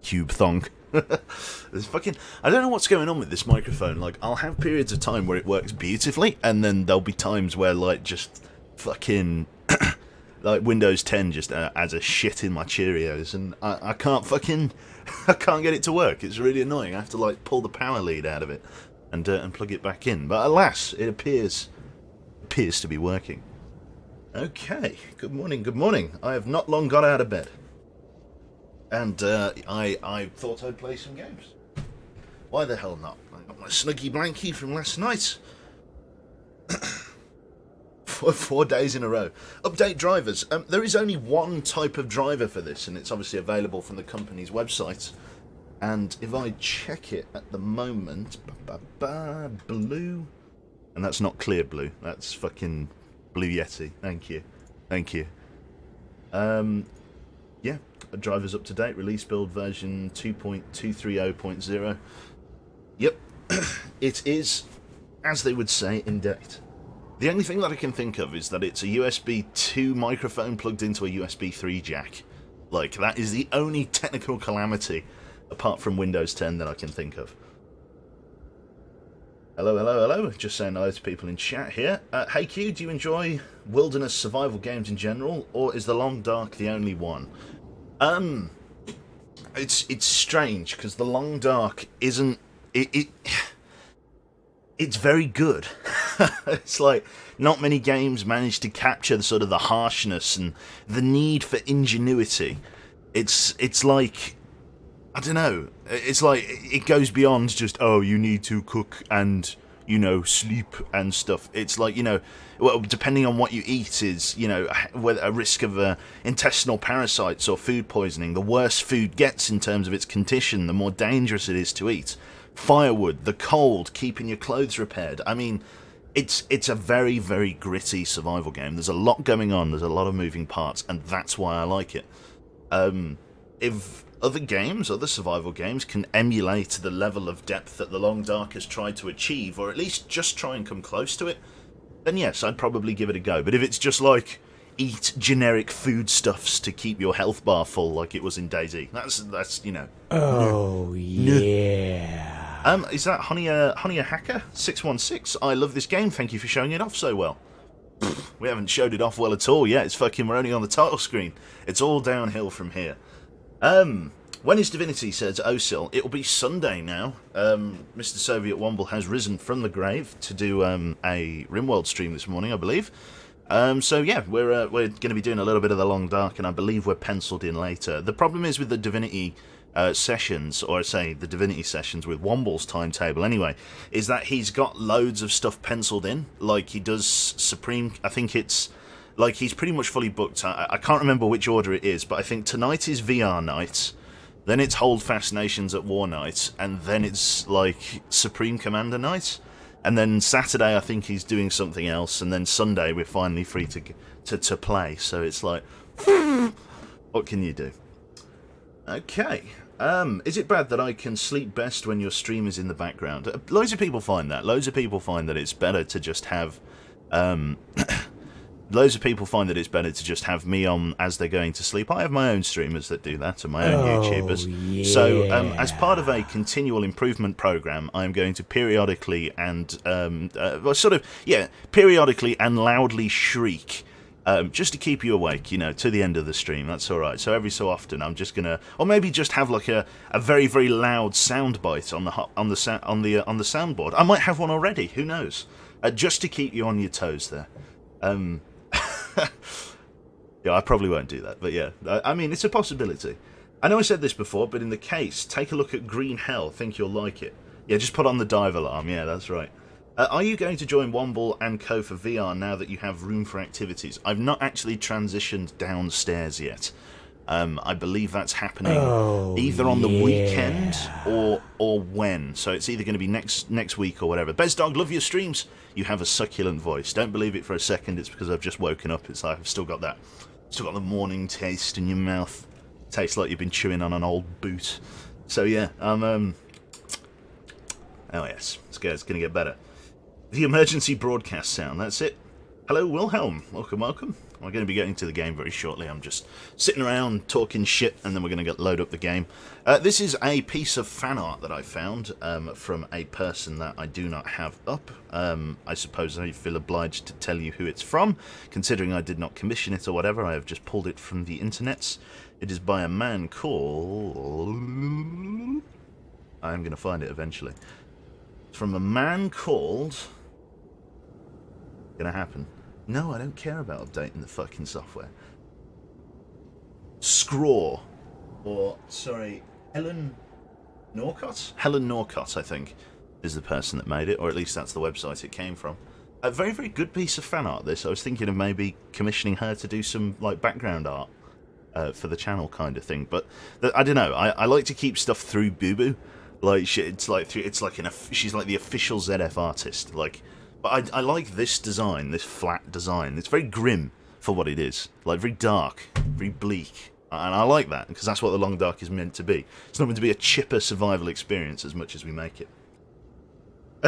Cube thong. It's fucking. I don't know what's going on with this microphone. Like, I'll have periods of time where it works beautifully, and then there'll be times where, like, just fucking. Like, Windows 10 just adds a shit in my Cheerios, and I can't fucking. I can't get it to work. It's really annoying. I have to, like, pull the power lead out of it and plug it back in. But alas, it appears to be working. Okay, good morning, good morning. I have not long got out of bed. And I thought I'd play some games. Why the hell not? I got my snuggy blankie from last night. For 4 days in a row. Update drivers. There is only one type of driver for this, and it's obviously available from the company's website. And if I check it at the moment, blue, and that's not clear blue. That's fucking Blue Yeti. Thank you. Yeah. Drivers up to date, release build version 2.230.0. Yep, it is, as they would say, in date. The only thing that I can think of is that it's a USB 2 microphone plugged into a USB 3 jack. Like, that is the only technical calamity, apart from Windows 10, that I can think of. Hello. Just saying hello to people in chat here. Hey Q, do you enjoy wilderness survival games in general, or is The Long Dark the only one? It's strange because The Long Dark isn't it's very good. It's like not many games manage to capture the sort of the harshness and the need for ingenuity. It's like, I don't know. It's like it goes beyond just, oh, you need to cook and, you know, sleep and stuff. It's like, you know, well, depending on what you eat is, you know, whether a risk of intestinal parasites or food poisoning. The worse food gets in terms of its condition, the more dangerous it is to eat. Firewood, the cold, keeping your clothes repaired. I mean, it's a very, very gritty survival game. There's a lot going on. There's a lot of moving parts, and that's why I like it. If other survival games can emulate the level of depth that The Long Dark has tried to achieve, or at least just try and come close to it, then yes, I'd probably give it a go. But if it's just like, eat generic foodstuffs to keep your health bar full like it was in DayZ, that's you know. Oh, yeah. Is that Honey a Hacker 616? I love this game, thank you for showing it off so well. We haven't showed it off well at all yet. We're only on the title screen. It's all downhill from here. When is Divinity, says Osil? It'll be Sunday now. Mr. Soviet Womble has risen from the grave to do a RimWorld stream this morning, I believe. So yeah, we're going to be doing a little bit of The Long Dark, and I believe we're penciled in later. The problem is with the Divinity sessions, or I say the Divinity sessions with Womble's timetable anyway, is that he's got loads of stuff penciled in, like he does Supreme. I think it's like he's pretty much fully booked. I can't remember which order it is, but I think tonight is VR night, then it's Holdfast Nations at War night, and then it's like Supreme Commander night, and then Saturday I think he's doing something else, and then Sunday we're finally free to play. So it's like, what can you do? Okay. Is it bad that I can sleep best when your stream is in the background? Loads of people find that. Loads of people find that it's better to just have loads of people find that it's better to just have me on as they're going to sleep. I have my own streamers that do that, and my own YouTubers. Yeah. So, as part of a continual improvement program, I'm going to periodically and periodically and loudly shriek, just to keep you awake, you know, to the end of the stream. That's all right. So every so often, I'm just gonna, or maybe just have like a very, very loud sound bite on the soundboard. I might have one already. Who knows? Just to keep you on your toes there. Yeah, I probably won't do that, but yeah, I mean, it's a possibility. I know I said this before, but in the case, take a look at Green Hell, think you'll like it. Yeah, just put on the dive alarm, yeah, that's right. Are you going to join Womble and Co for VR now that you have room for activities? I've not actually transitioned downstairs yet. I believe that's happening either on the weekend or when. So it's either going to be next week or whatever. Bezdog, love your streams. You have a succulent voice. Don't believe it for a second. It's because I've just woken up. It's like I've still got the morning taste in your mouth. Tastes like you've been chewing on an old boot. So yeah, oh yes, it's going to get better. The emergency broadcast sound. That's it. Hello, Wilhelm. Welcome, welcome. We're going to be getting to the game very shortly. I'm just sitting around talking shit, and then we're going to load up the game. This is a piece of fan art that I found from a person that I do not have up. I suppose I feel obliged to tell you who it's from, considering I did not commission it or whatever. I have just pulled it from the internets. It is by a man called... I'm going to find it eventually. It's from a man called... Gonna happen. No, I don't care about updating the fucking software. Scraw. Or, sorry, Helen Norcott? Helen Norcott, I think, is the person that made it, or at least that's the website it came from. A very, very good piece of fan art, this. I was thinking of maybe commissioning her to do some, like, background art for the channel kind of thing. But, I don't know, I like to keep stuff through Boo Boo. Like, she's like the official ZF artist, like... But I like this design, this flat design. It's very grim for what it is. Like, very dark, very bleak. And I like that, because that's what The Long Dark is meant to be. It's not meant to be a chipper survival experience as much as we make it.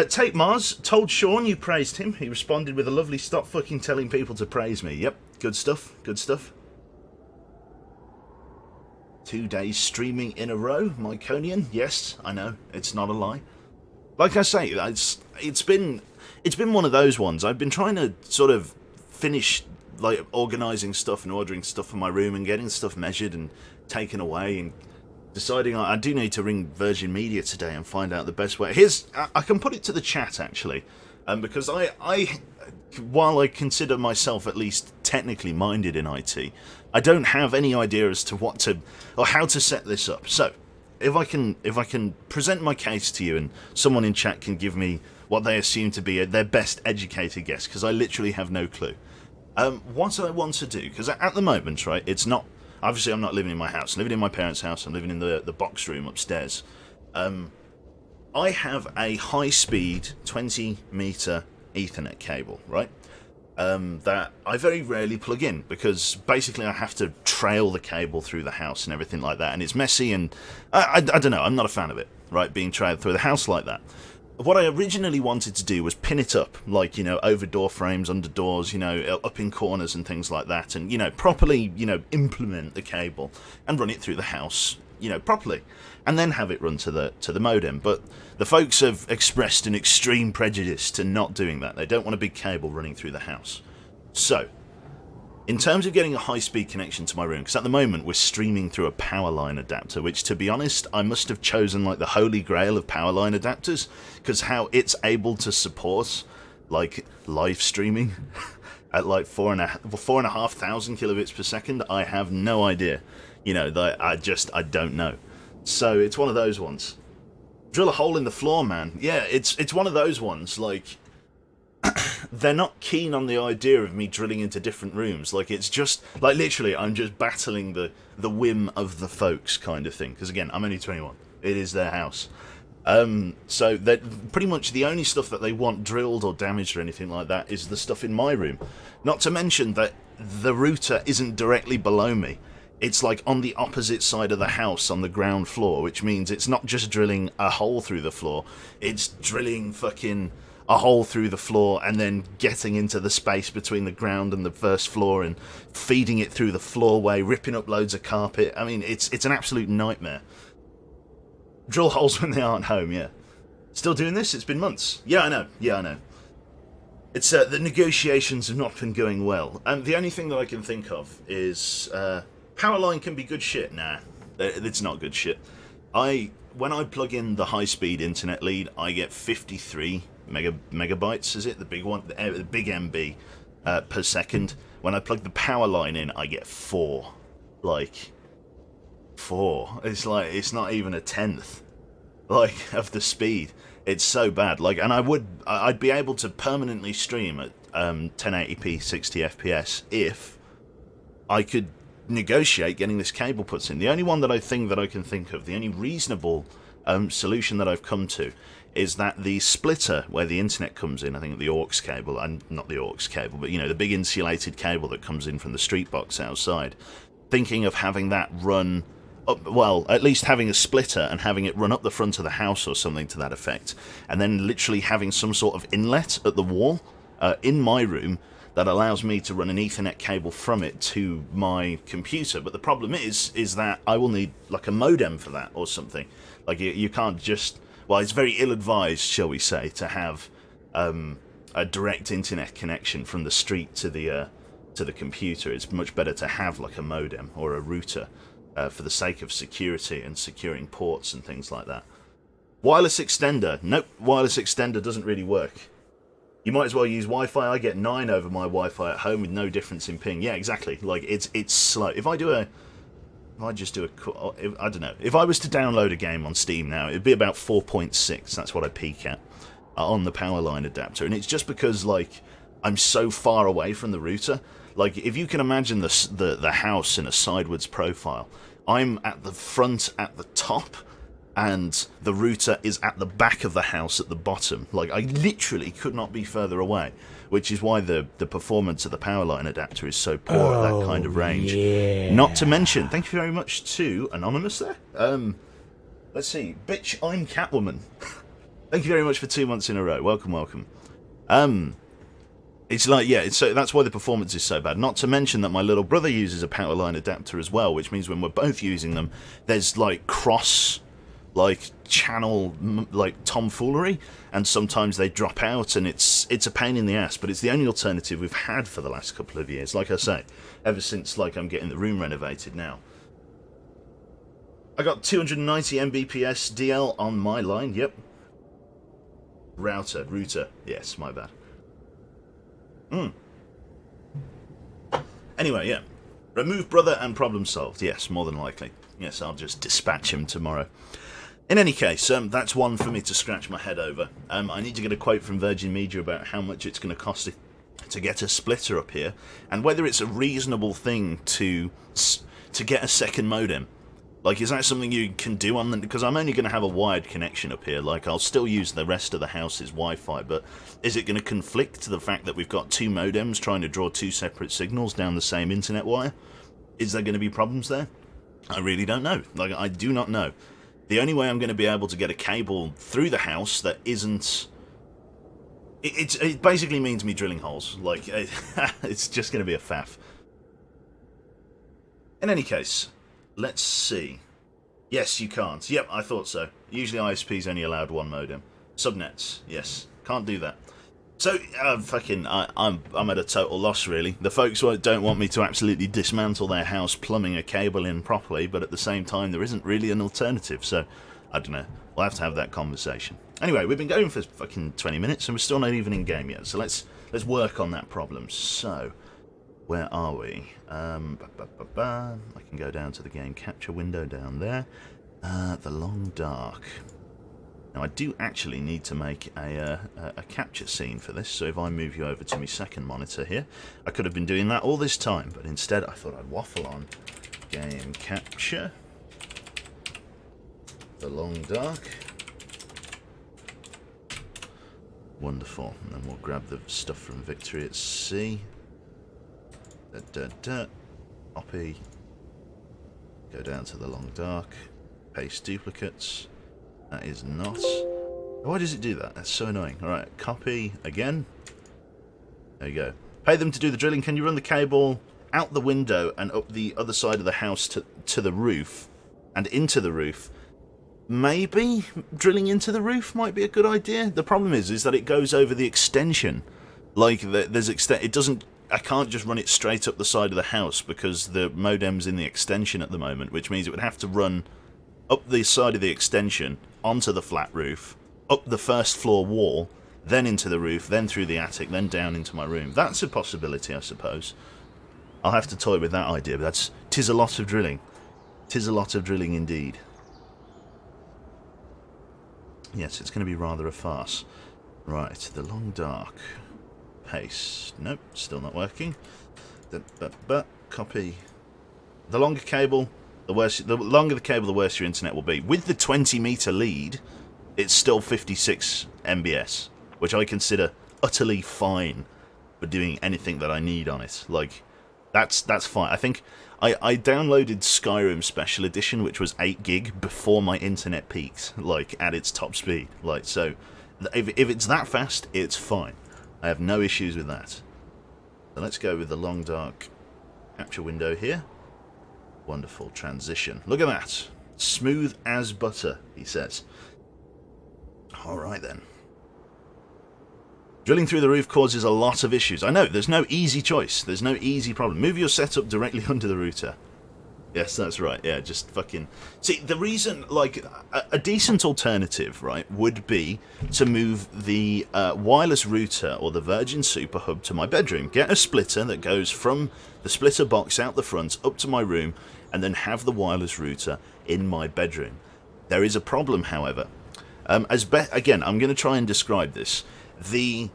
Tate Mars told Sean you praised him. He responded with a lovely stop fucking telling people to praise me. Yep, good stuff, good stuff. 2 days streaming in a row, Myconian. Yes, I know, it's not a lie. Like I say, it's been one of those ones. I've been trying to sort of finish, like, organising stuff and ordering stuff for my room and getting stuff measured and taken away and deciding I do need to ring Virgin Media today and find out the best way. I can put it to the chat, actually, because while I consider myself at least technically minded in IT, I don't have any idea as to how to set this up. So, if I can present my case to you and someone in chat can give me what they assume to be their best educated guess, because I literally have no clue. What I want to do, because at the moment, right, it's not... Obviously, I'm not living in my house. I'm living in my parents' house. I'm living in the box room upstairs. I have a high-speed 20-metre Ethernet cable, right, that I very rarely plug in, because basically I have to trail the cable through the house and everything like that, and it's messy, and I don't know, I'm not a fan of it, right, being trailed through the house like that. What I originally wanted to do was pin it up, like, you know, over door frames, under doors, you know, up in corners and things like that, and, you know, properly, you know, implement the cable and run it through the house, you know, properly, and then have it run to the modem. But the folks have expressed an extreme prejudice to not doing that. They don't want a big cable running through the house. So, in terms of getting a high-speed connection to my room, because at the moment we're streaming through a power line adapter, which, to be honest, I must have chosen like the holy grail of power line adapters, because how it's able to support, like, live streaming at like 4,500 kilobits per second, I have no idea. You know, I don't know. So it's one of those ones. Drill a hole in the floor, man. Yeah, it's one of those ones, like... They're not keen on the idea of me drilling into different rooms. Like, it's just, like, literally, I'm just battling the whim of the folks kind of thing. Because, again, I'm only 21. It is their house. So that pretty much the only stuff that they want drilled or damaged or anything like that is the stuff in my room. Not to mention that the router isn't directly below me. It's, like, on the opposite side of the house on the ground floor, which means it's not just drilling a hole through the floor. It's drilling fucking... a hole through the floor and then getting into the space between the ground and the first floor and feeding it through the floorway, ripping up loads of carpet. I mean, it's an absolute nightmare. Drill holes when they aren't home, yeah. Still doing this? It's been months. Yeah, I know. It's the negotiations have not been going well. And the only thing that I can think of is Powerline can be good shit. Nah, it's not good shit. When I plug in the high-speed internet lead, I get 53 megabytes, is it? The big one, the big MB per second. When I plug the power line in, I get 4. Like, 4. It's like, it's not even a tenth, like, of the speed. It's so bad. Like, and I'd be able to permanently stream at 1080p 60 FPS if I could negotiate getting this cable put in. The only one that I can think of, the only reasonable solution that I've come to, is that the splitter where the internet comes in, I think the aux cable, and not the aux cable, but, you know, the big insulated cable that comes in from the street box outside, thinking of having that run up, well, at least having a splitter and having it run up the front of the house or something to that effect, and then literally having some sort of inlet at the wall in my room that allows me to run an Ethernet cable from it to my computer. But the problem is that I will need like a modem for that or something. Like you can't just, well, it's very ill-advised, shall we say, to have a direct internet connection from the street to the computer. It's much better to have like a modem or a router for the sake of security and securing ports and things like that. Wireless extender. Nope, wireless extender doesn't really work. You might as well use Wi-Fi. I get 9 over my Wi-Fi at home with no difference in ping. Yeah, exactly. Like it's slow. If I just do I don't know. If I was to download a game on Steam now, it'd be about 4.6. That's what I peak at on the power line adapter, and it's just because like I'm so far away from the router. Like if you can imagine the house in a sideways profile, I'm at the front at the top, and the router is at the back of the house at the bottom. Like, I literally could not be further away, which is why the performance of the power line adapter is so poor at that kind of range. Yeah. Not to mention, thank you very much to Anonymous there. Let's see, bitch, I'm Catwoman. Thank you very much for 2 months in a row. Welcome, welcome. It's like, yeah, it's so that's why the performance is so bad. Not to mention that my little brother uses a power line adapter as well, which means when we're both using them, there's like cross like channel like tomfoolery, and sometimes they drop out, and it's a pain in the ass, but it's the only alternative we've had for the last couple of years, like I say, ever since like I'm getting the room renovated now. I got 290 Mbps DL on my line. Yep. Router, yes, my bad. Anyway, yeah, remove brother and problem solved. Yes, more than likely. Yes, I'll just dispatch him tomorrow. In any case, that's one for me to scratch my head over. I need to get a quote from Virgin Media about how much it's going to cost to get a splitter up here, and whether it's a reasonable thing to get a second modem. Like, is that something you can do on the... Because I'm only going to have a wired connection up here. Like, I'll still use the rest of the house's Wi-Fi, but is it going to conflict to the fact that we've got 2 modems trying to draw 2 separate signals down the same internet wire? Is there going to be problems there? I really don't know. Like, I do not know. The only way I'm going to be able to get a cable through the house that isn't... It basically means me drilling holes. Like, it's just going to be a faff. In any case, let's see. Yes, you can't. Yep, I thought so. Usually ISP's only allowed 1 modem. Subnets, yes. Can't do that. So, I'm at a total loss, really. The folks don't want me to absolutely dismantle their house plumbing a cable in properly, but at the same time, there isn't really an alternative, so, I don't know. We'll have to have that conversation. Anyway, we've been going for fucking 20 minutes, and we're still not even in game yet, so let's work on that problem. So, where are we? I can go down to the game capture window down there. The Long Dark. Now, I do actually need to make a capture scene for this, so if I move you over to my second monitor here, I could have been doing that all this time, but instead I thought I'd waffle on. Game capture. The Long Dark. Wonderful. And then we'll grab the stuff from Victory at Sea. Copy. Go down to the Long Dark. Paste duplicates. That is not... Why does it do that? That's so annoying. Alright, copy again. There you go. Pay them to do the drilling. Can you run the cable out the window and up the other side of the house to the roof and into the roof? Maybe drilling into the roof might be a good idea. The problem is that it goes over the extension. Like, there's it doesn't... I can't just run it straight up the side of the house because the modem's in the extension at the moment, which means it would have to run up the side of the extension, onto the flat roof, up the first floor wall, then into the roof, then through the attic, then down into my room. That's a possibility, I suppose. I'll have to toy with that idea, but 'tis a lot of drilling. 'Tis a lot of drilling indeed. Yes, it's going to be rather a farce. Right, the Long Dark. Paste. Nope, still not working. Copy. The longer cable... The longer the cable, the worse your internet will be. With the 20-meter lead, it's still 56 MBS, which I consider utterly fine for doing anything that I need on it. Like, that's fine. I think I downloaded Skyrim Special Edition, which was 8 gig before my internet peaked, like at its top speed. Like, so if it's that fast, it's fine. I have no issues with that. So let's go with the long dark capture window here. Wonderful transition. Look at that. Smooth as butter, he says. Alright then. Drilling through the roof causes a lot of issues. I know, there's no easy choice. There's no easy problem. Move your setup directly under the router. Yes, that's right. Yeah, just fucking... See, the reason, like, a decent alternative, right, would be to move the wireless router or the Virgin Super Hub to my bedroom. Get a splitter that goes from the splitter box out the front up to my room, and then have the wireless router in my bedroom. There is a problem, however. Again, I'm going to try and describe this. The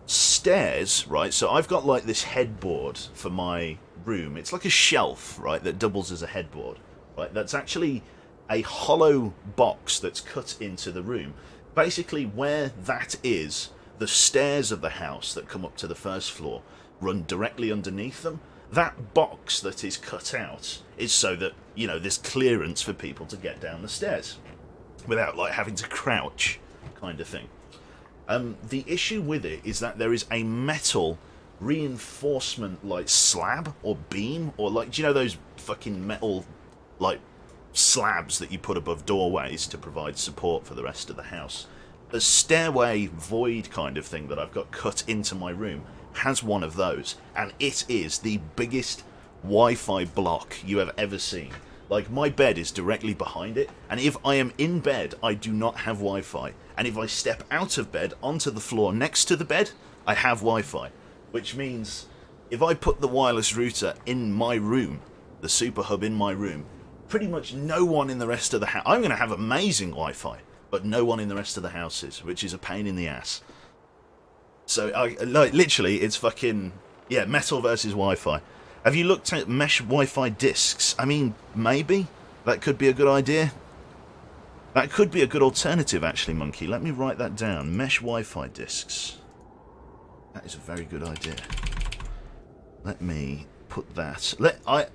stairs, right, so I've got, like, this headboard for my room. It's like a shelf, right, that doubles as a headboard, right? That's actually a hollow box that's cut into the room. Basically, where that is, the stairs of the house that come up to the first floor run directly underneath them. That box that is cut out is so that, you know, there's clearance for people to get down the stairs without, like, having to crouch, kind of thing. The issue with it is that there is a metal reinforcement, like, slab or beam, or, like, do you know those fucking metal, like, slabs that you put above doorways to provide support for the rest of the house? The stairway void kind of thing that I've got cut into my room has one of those, and it is the biggest Wi-Fi block you have ever seen. Like, my bed is directly behind it, and if I am in bed, I do not have Wi-Fi. And if I step out of bed onto the floor next to the bed, I have Wi-Fi. Which means, if I put the wireless router in my room, the Super Hub in my room, pretty much no one in the rest of the house... I'm going to have amazing Wi-Fi, but no one in the rest of the house is, which is a pain in the ass. So, like, literally, it's fucking... Yeah, metal versus Wi-Fi. Have you looked at mesh Wi-Fi discs? I mean, maybe. That could be a good idea. That could be a good alternative, actually, Monkey. Let me write that down. Mesh Wi-Fi discs. That is a very good idea. Let me put that...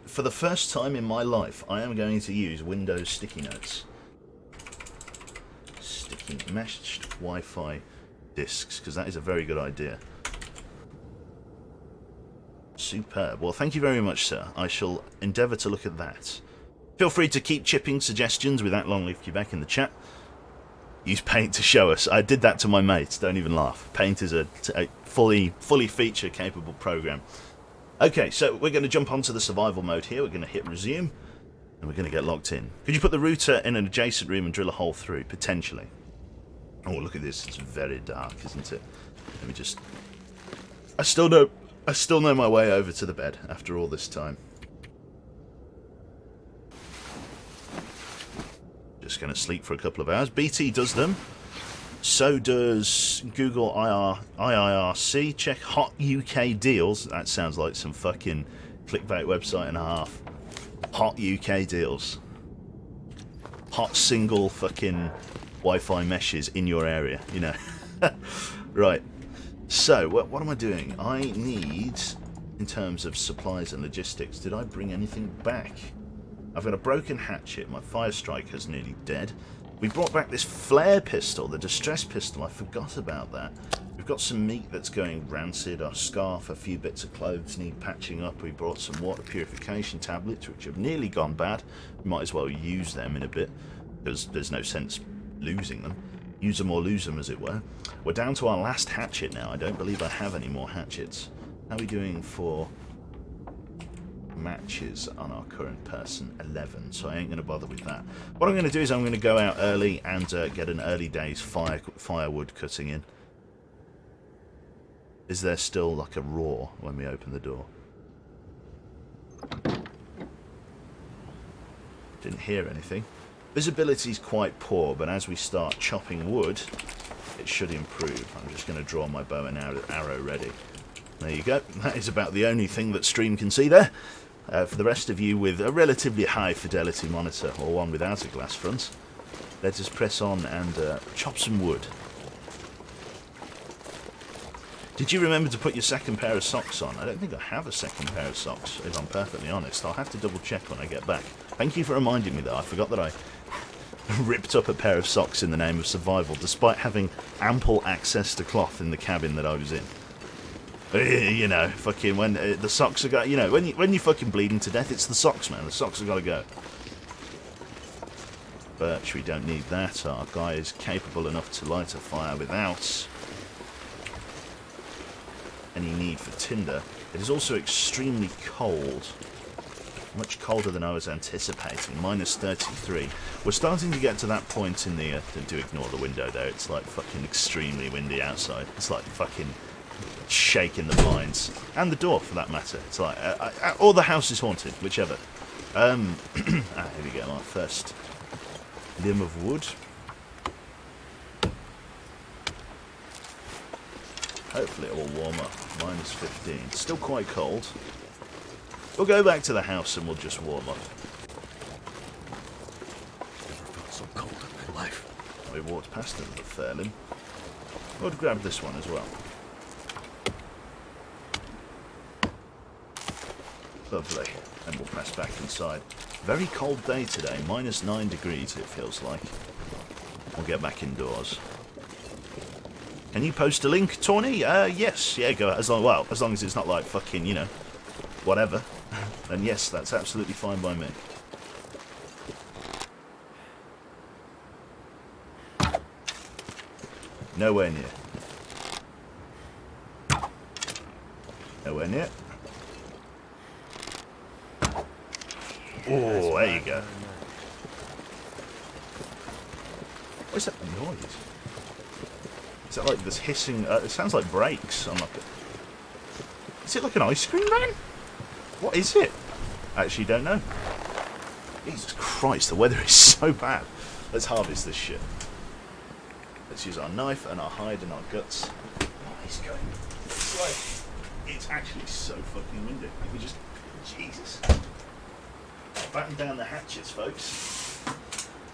For the first time in my life, I am going to use Windows sticky notes. Meshed Wi-Fi discs, because that is a very good idea. Superb. Well, thank you very much, sir. I shall endeavour to look at that. Feel free to keep chipping suggestions with that Longleaf Quebec in the chat. Use Paint to show us. I did that to my mates. Don't even laugh. Paint is a fully feature-capable program. Okay, so we're going to jump onto the survival mode here. We're going to hit resume, and we're going to get logged in. Could you put the router in an adjacent room and drill a hole through? Potentially. Oh, look at this. It's very dark, isn't it? Let me just... I still know my way over to the bed after all this time. Just going to sleep for a couple of hours. BT does them. So does Google IIRC. Check Hot UK Deals. That sounds like some fucking clickbait website and a half. Hot UK Deals. Hot single fucking Wi-Fi meshes in your area, you know. Right. So, what am I doing? I need, in terms of supplies and logistics, did I bring anything back? I've got a broken hatchet. My fire striker's nearly dead. We brought back this flare pistol, the distress pistol. I forgot about that. We've got some meat that's going rancid. Our scarf, a few bits of clothes need patching up. We brought some water purification tablets, which have nearly gone bad. We might as well use them in a bit, because there's no sense losing them. Use them or lose them, as it were. We're down to our last hatchet now. I don't believe I have any more hatchets. How are we doing for matches on our current person? 11, so I ain't going to bother with that. What I'm going to do is I'm going to go out early and get an early days firewood cutting in. Is there still like a roar when we open the door? Didn't hear anything. Visibility is quite poor, but as we start chopping wood, it should improve. I'm just going to draw my bow and arrow ready. There you go. That is about the only thing that stream can see there. For the rest of you with a relatively high fidelity monitor, or one without a glass front, let us press on and chop some wood. Did you remember to put your second pair of socks on? I don't think I have a second pair of socks, if I'm perfectly honest. I'll have to double check when I get back. Thank you for reminding me, though. I forgot that I ripped up a pair of socks in the name of survival, despite having ample access to cloth in the cabin that I was in. You know, fucking when the socks are got, you know, when you're fucking bleeding to death, it's the socks, man. The socks have got to go. Birch, we don't need that. Our guy is capable enough to light a fire without any need for tinder. It is also extremely cold. Much colder than I was anticipating. Minus 33. We're starting to get to that point in the... do ignore the window there. It's like fucking extremely windy outside. It's like fucking shaking the blinds. And the door, for that matter. It's like... or the house is haunted, whichever. Here we go. Our first limb of wood. Hopefully it will warm up. Minus 15. Still quite cold. We'll go back to the house and we'll just warm up. Never felt so cold in my life. We walked past another fair limb. We'll grab this one as well. Lovely. And we'll press back inside. Very cold day today. Minus 9 degrees it feels like. We'll get back indoors. Can you post a link, Tawny? Yes. Yeah, go as long, well, as long as it's not like fucking, you know, whatever. And yes, that's absolutely fine by me. Nowhere near. Nowhere near. Oh, there you go. What is that noise? Is that like this hissing? It sounds like brakes. I'm like, is it like an ice cream man? What is it? I actually don't know. Jesus Christ, the weather is so bad. Let's harvest this shit. Let's use our knife and our hide and our guts. Oh, he's going. It's like, it's actually so fucking windy. Let me just, Jesus. Batten down the hatches, folks.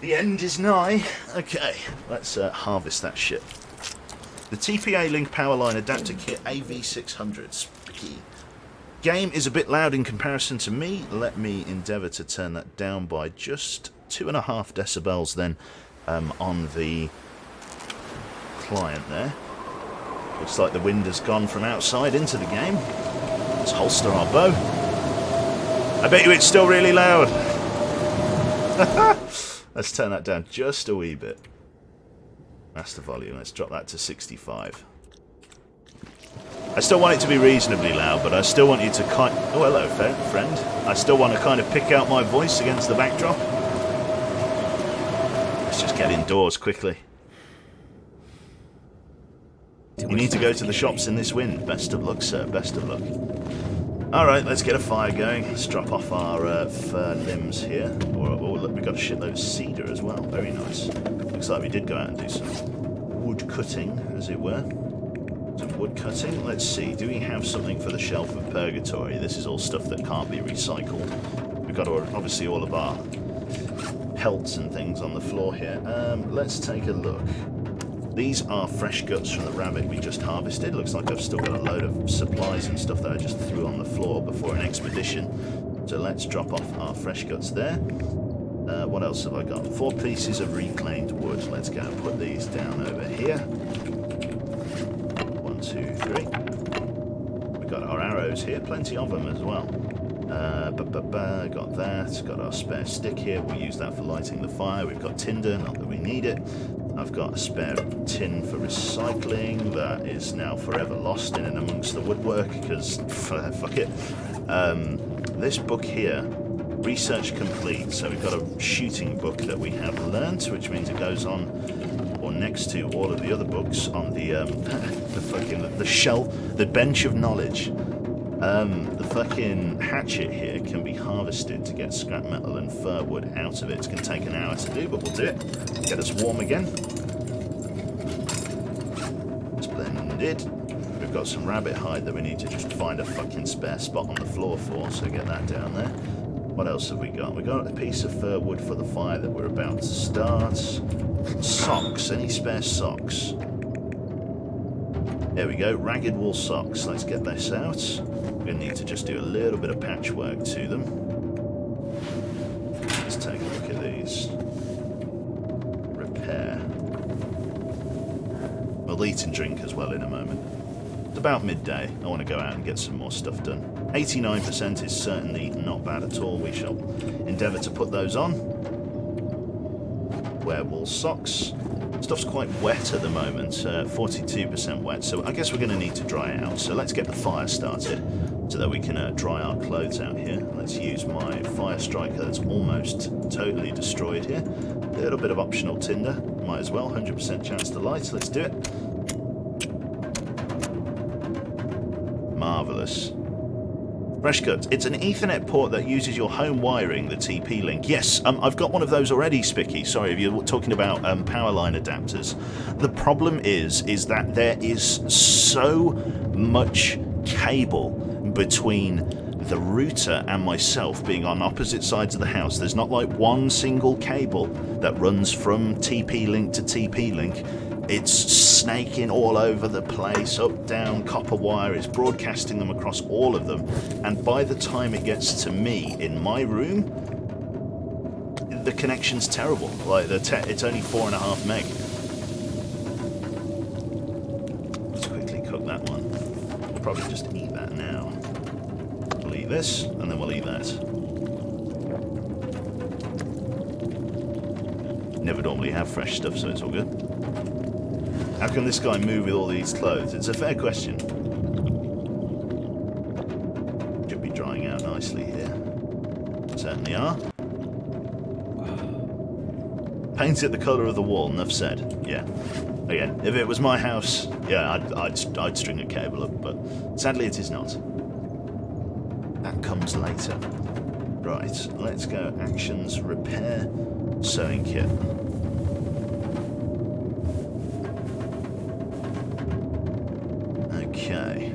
The end is nigh. Okay, let's harvest that shit. The TPA Link Powerline Adapter Kit AV600. Spiky. Game is a bit loud in comparison to me. Let me endeavour to turn that down by just 2.5 decibels then on the client there. Looks like the wind has gone from outside into the game. Let's holster our bow. I bet you it's still really loud. Let's turn that down just a wee bit. Master volume, let's drop that to 65. I still want it to be reasonably loud, but I still want you to kind... Oh, hello, friend. I still want to kind of pick out my voice against the backdrop. Let's just get indoors quickly. You need to go to the shops in this wind. Best of luck, sir. Best of luck. Alright, let's get a fire going. Let's drop off our fir limbs here. Oh, look, we've got a shitload of cedar as well. Very nice. Looks like we did go out and do some wood cutting, as it were. Some wood cutting. Let's see. Do we have something for the Shelf of Purgatory? This is all stuff that can't be recycled. We've got obviously all of our pelts and things on the floor here. Let's take a look. These are fresh guts from the rabbit we just harvested. Looks like I've still got a load of supplies and stuff that I just threw on the floor before an expedition. So let's drop off our fresh guts there. What else have I got? 4 pieces of reclaimed wood. Let's go and put these down over here. 1, 2, 3. We've got our arrows here, plenty of them as well. Got that. Got our spare stick here. We'll use that for lighting the fire. We've got tinder, not that we need it. I've got a spare tin for recycling that is now forever lost in and amongst the woodwork because fuck it. This book here, research complete. So we've got a shooting book that we have learnt, which means it goes on or next to all of the other books on the the shelf, the bench of knowledge. The fucking hatchet here can be harvested to get scrap metal and fir wood out of it. It's going to take an hour to do, but we'll do it. Get us warm again. Splendid. We've got some rabbit hide that we need to just find a fucking spare spot on the floor for, so get that down there. What else have we got? We've got a piece of fir wood for the fire that we're about to start. Socks. Any spare socks? There we go. Ragged wool socks. Let's get this out. We're going to need to just do a little bit of patchwork to them. Let's take a look at these. Repair. We'll eat and drink as well in a moment. It's about midday. I want to go out and get some more stuff done. 89% is certainly not bad at all. We shall endeavour to put those on. Wear wool socks. Stuff's quite wet at the moment, 42% wet, so I guess we're going to need to dry it out. So let's get the fire started so that we can dry our clothes out here. Let's use my fire striker that's almost totally destroyed here. A little bit of optional tinder, might as well, 100% chance to light, let's do it. Marvellous. Fresh cut. It's an Ethernet port that uses your home wiring, the TP-Link. Yes, I've got one of those already, Spicky. Sorry, if you're talking about power line adapters. The problem is that there is so much cable between the router and myself being on opposite sides of the house. There's not like one single cable that runs from TP-Link to TP-Link. It's snaking all over the place, up, down, copper wire. It's broadcasting them across all of them. And by the time it gets to me in my room, the connection's terrible. Like it's only 4.5 meg. Let's quickly cook that one. We'll probably just eat that now. We'll eat this, and then we'll eat that. Never normally have fresh stuff, so it's all good. How can this guy move with all these clothes? It's a fair question. Should be drying out nicely here. Certainly are. Paint it the colour of the wall, enough said. Yeah. Again, if it was my house, yeah, I'd string a cable up, but sadly it is not. That comes later. Right, let's go actions, repair, sewing kit. Okay,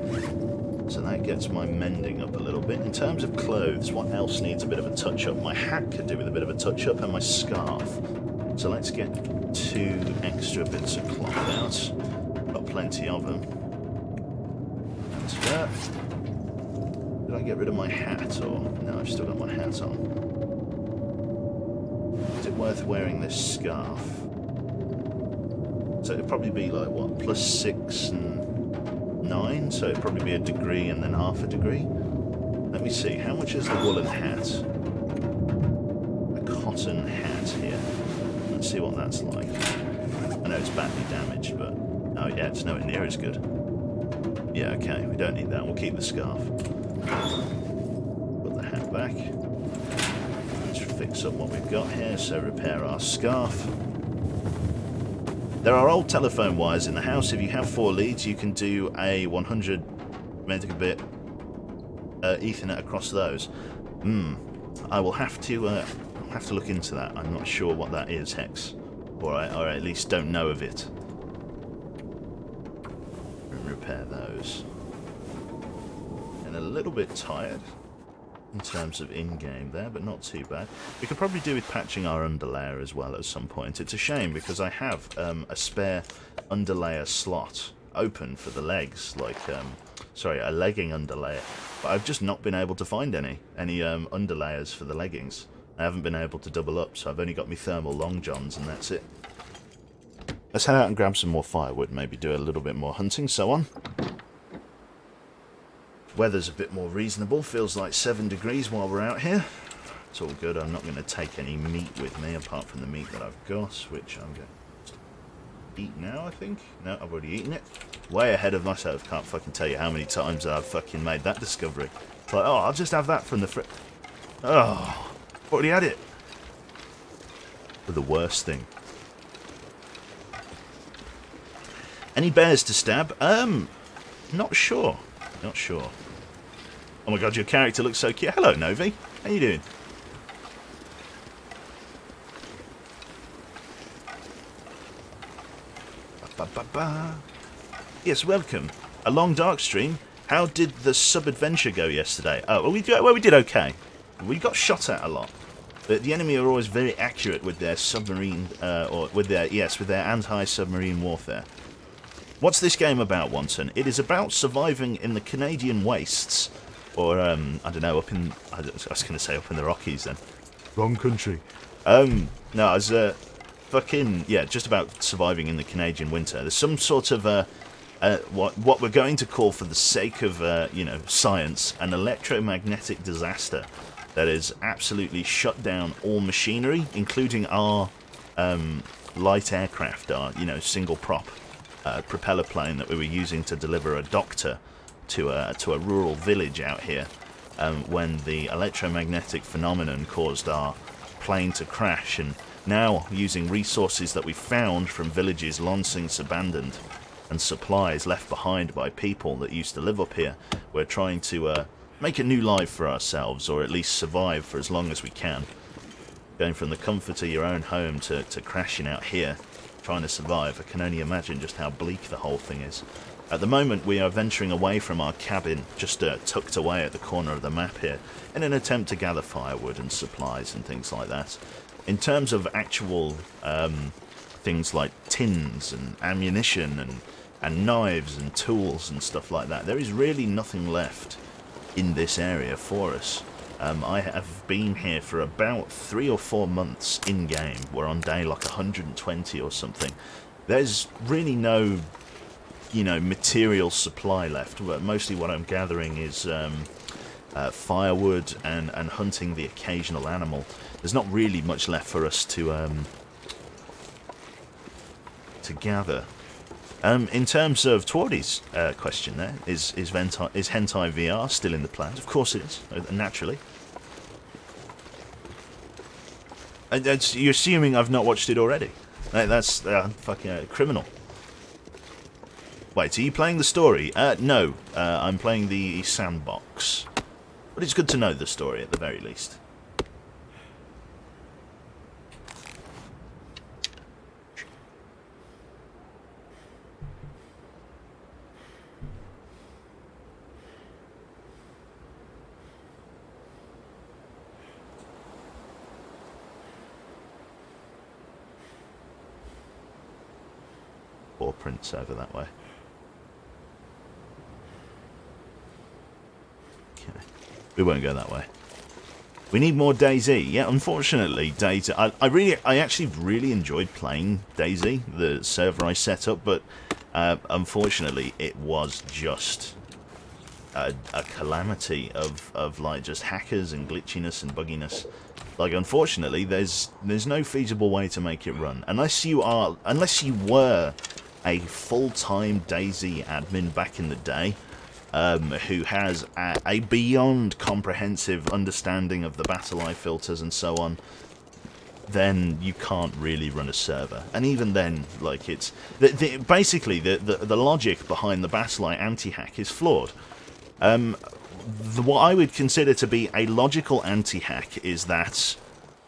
so that gets my mending up a little bit. In terms of clothes, what else needs a bit of a touch-up? My hat could do with a bit of a touch-up, and my scarf. So let's get 2 extra bits of cloth out. Got plenty of them. That's that. Did I get rid of my hat, or... No, I've still got my hat on. Is it worth wearing this scarf? So it'd probably be like, what, +6 and 9, so it'd probably be a degree and then half a degree. Let me see, how much is the woolen hat? A cotton hat here. Let's see what that's like. I know it's badly damaged, but... Oh yeah, it's nowhere near as good. Yeah, okay, we don't need that, we'll keep the scarf. Put the hat back. Let's fix up what we've got here, so repair our scarf. There are old telephone wires in the house. If you have 4 leads, you can do a 100 megabit Ethernet across those. I will have to look into that. I'm not sure what that is, Hex, or at least don't know of it. Repair those. And a little bit tired in terms of in-game there, but not too bad. We could probably do with patching our underlayer as well at some point. It's a shame because I have a spare underlayer slot open for the legs, like, sorry, a legging underlayer, but I've just not been able to find any underlayers for the leggings. I haven't been able to double up, so I've only got my thermal long johns and that's it. Let's head out and grab some more firewood, maybe do a little bit more hunting, so on. Weather's a bit more reasonable, feels like 7 degrees while we're out here. It's all good, I'm not going to take any meat with me apart from the meat that I've got, which I'm going to eat now, I think. No, I've already eaten it. Way ahead of myself, can't fucking tell you how many times I've fucking made that discovery. It's like, oh, I'll just have that from the Oh, already had it. For the worst thing. Any bears to stab? Not sure. Not sure. Oh my god, your character looks so cute. Hello, Novi. How you doing? Ba, ba, ba. Yes, welcome. A long dark stream. How did the sub-adventure go yesterday? Oh, well, we did okay. We got shot at a lot. But the enemy are always very accurate with their submarine, or with their anti-submarine warfare. What's this game about, Wanton? It is about surviving in the Canadian wastes, or, I don't know, I was going to say up in the Rockies then. Wrong country. No, I was, just about surviving in the Canadian winter. There's some sort of, what we're going to call, for the sake of you know, science, an electromagnetic disaster that has absolutely shut down all machinery, including our light aircraft, our, you know, single prop propeller plane that we were using to deliver a doctor to a rural village out here, when the electromagnetic phenomenon caused our plane to crash. And now, using resources that we found from villages long since abandoned and supplies left behind by people that used to live up here, we're trying to make a new life for ourselves, or at least survive for as long as we can. Going from the comfort of your own home to crashing out here, trying to survive. I can only imagine just how bleak the whole thing is. At the moment, we are venturing away from our cabin, just tucked away at the corner of the map here, in an attempt to gather firewood and supplies and things like that. In terms of actual things like tins and ammunition and knives and tools and stuff like that, there is really nothing left in this area for us. I have been here for about 3 or 4 months in-game. We're on day like 120 or something. There's really no, you know, material supply left. But mostly what I'm gathering is firewood and hunting the occasional animal. There's not really much left for us to gather. In terms of Twardy's question there, is Hentai VR still in the plans? Of course it is, naturally. You're assuming I've not watched it already. That's fucking criminal. Wait, are you playing the story? No, I'm playing the sandbox. But it's good to know the story at the very least. Paw prints over that way. Okay. We won't go that way. We need more DayZ. Yeah, unfortunately, DayZ. I actually really enjoyed playing DayZ, the server I set up, but unfortunately, it was just a calamity of like just hackers and glitchiness and bugginess. Like, unfortunately, there's no feasible way to make it run unless you were a full-time DayZ admin back in the day, who has a beyond comprehensive understanding of the BattlEye filters and so on. Then you can't really run a server, and even then, like, it's basically the logic behind the BattlEye anti-hack is flawed. What I would consider to be a logical anti-hack is that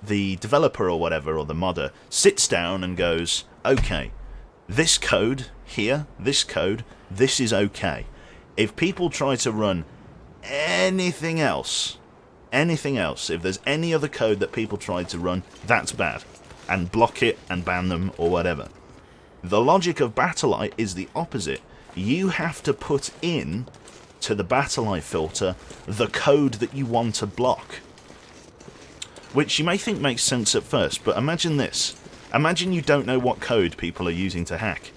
the developer or whatever, or the modder, sits down and goes, okay, this code here, this is okay. If people try to run anything else, if there's any other code that people try to run, that's bad. And block it and ban them or whatever. The logic of BattlEye is the opposite. You have to put in to the BattlEye filter the code that you want to block. Which you may think makes sense at first, but imagine this. Imagine you don't know what code people are using to hack.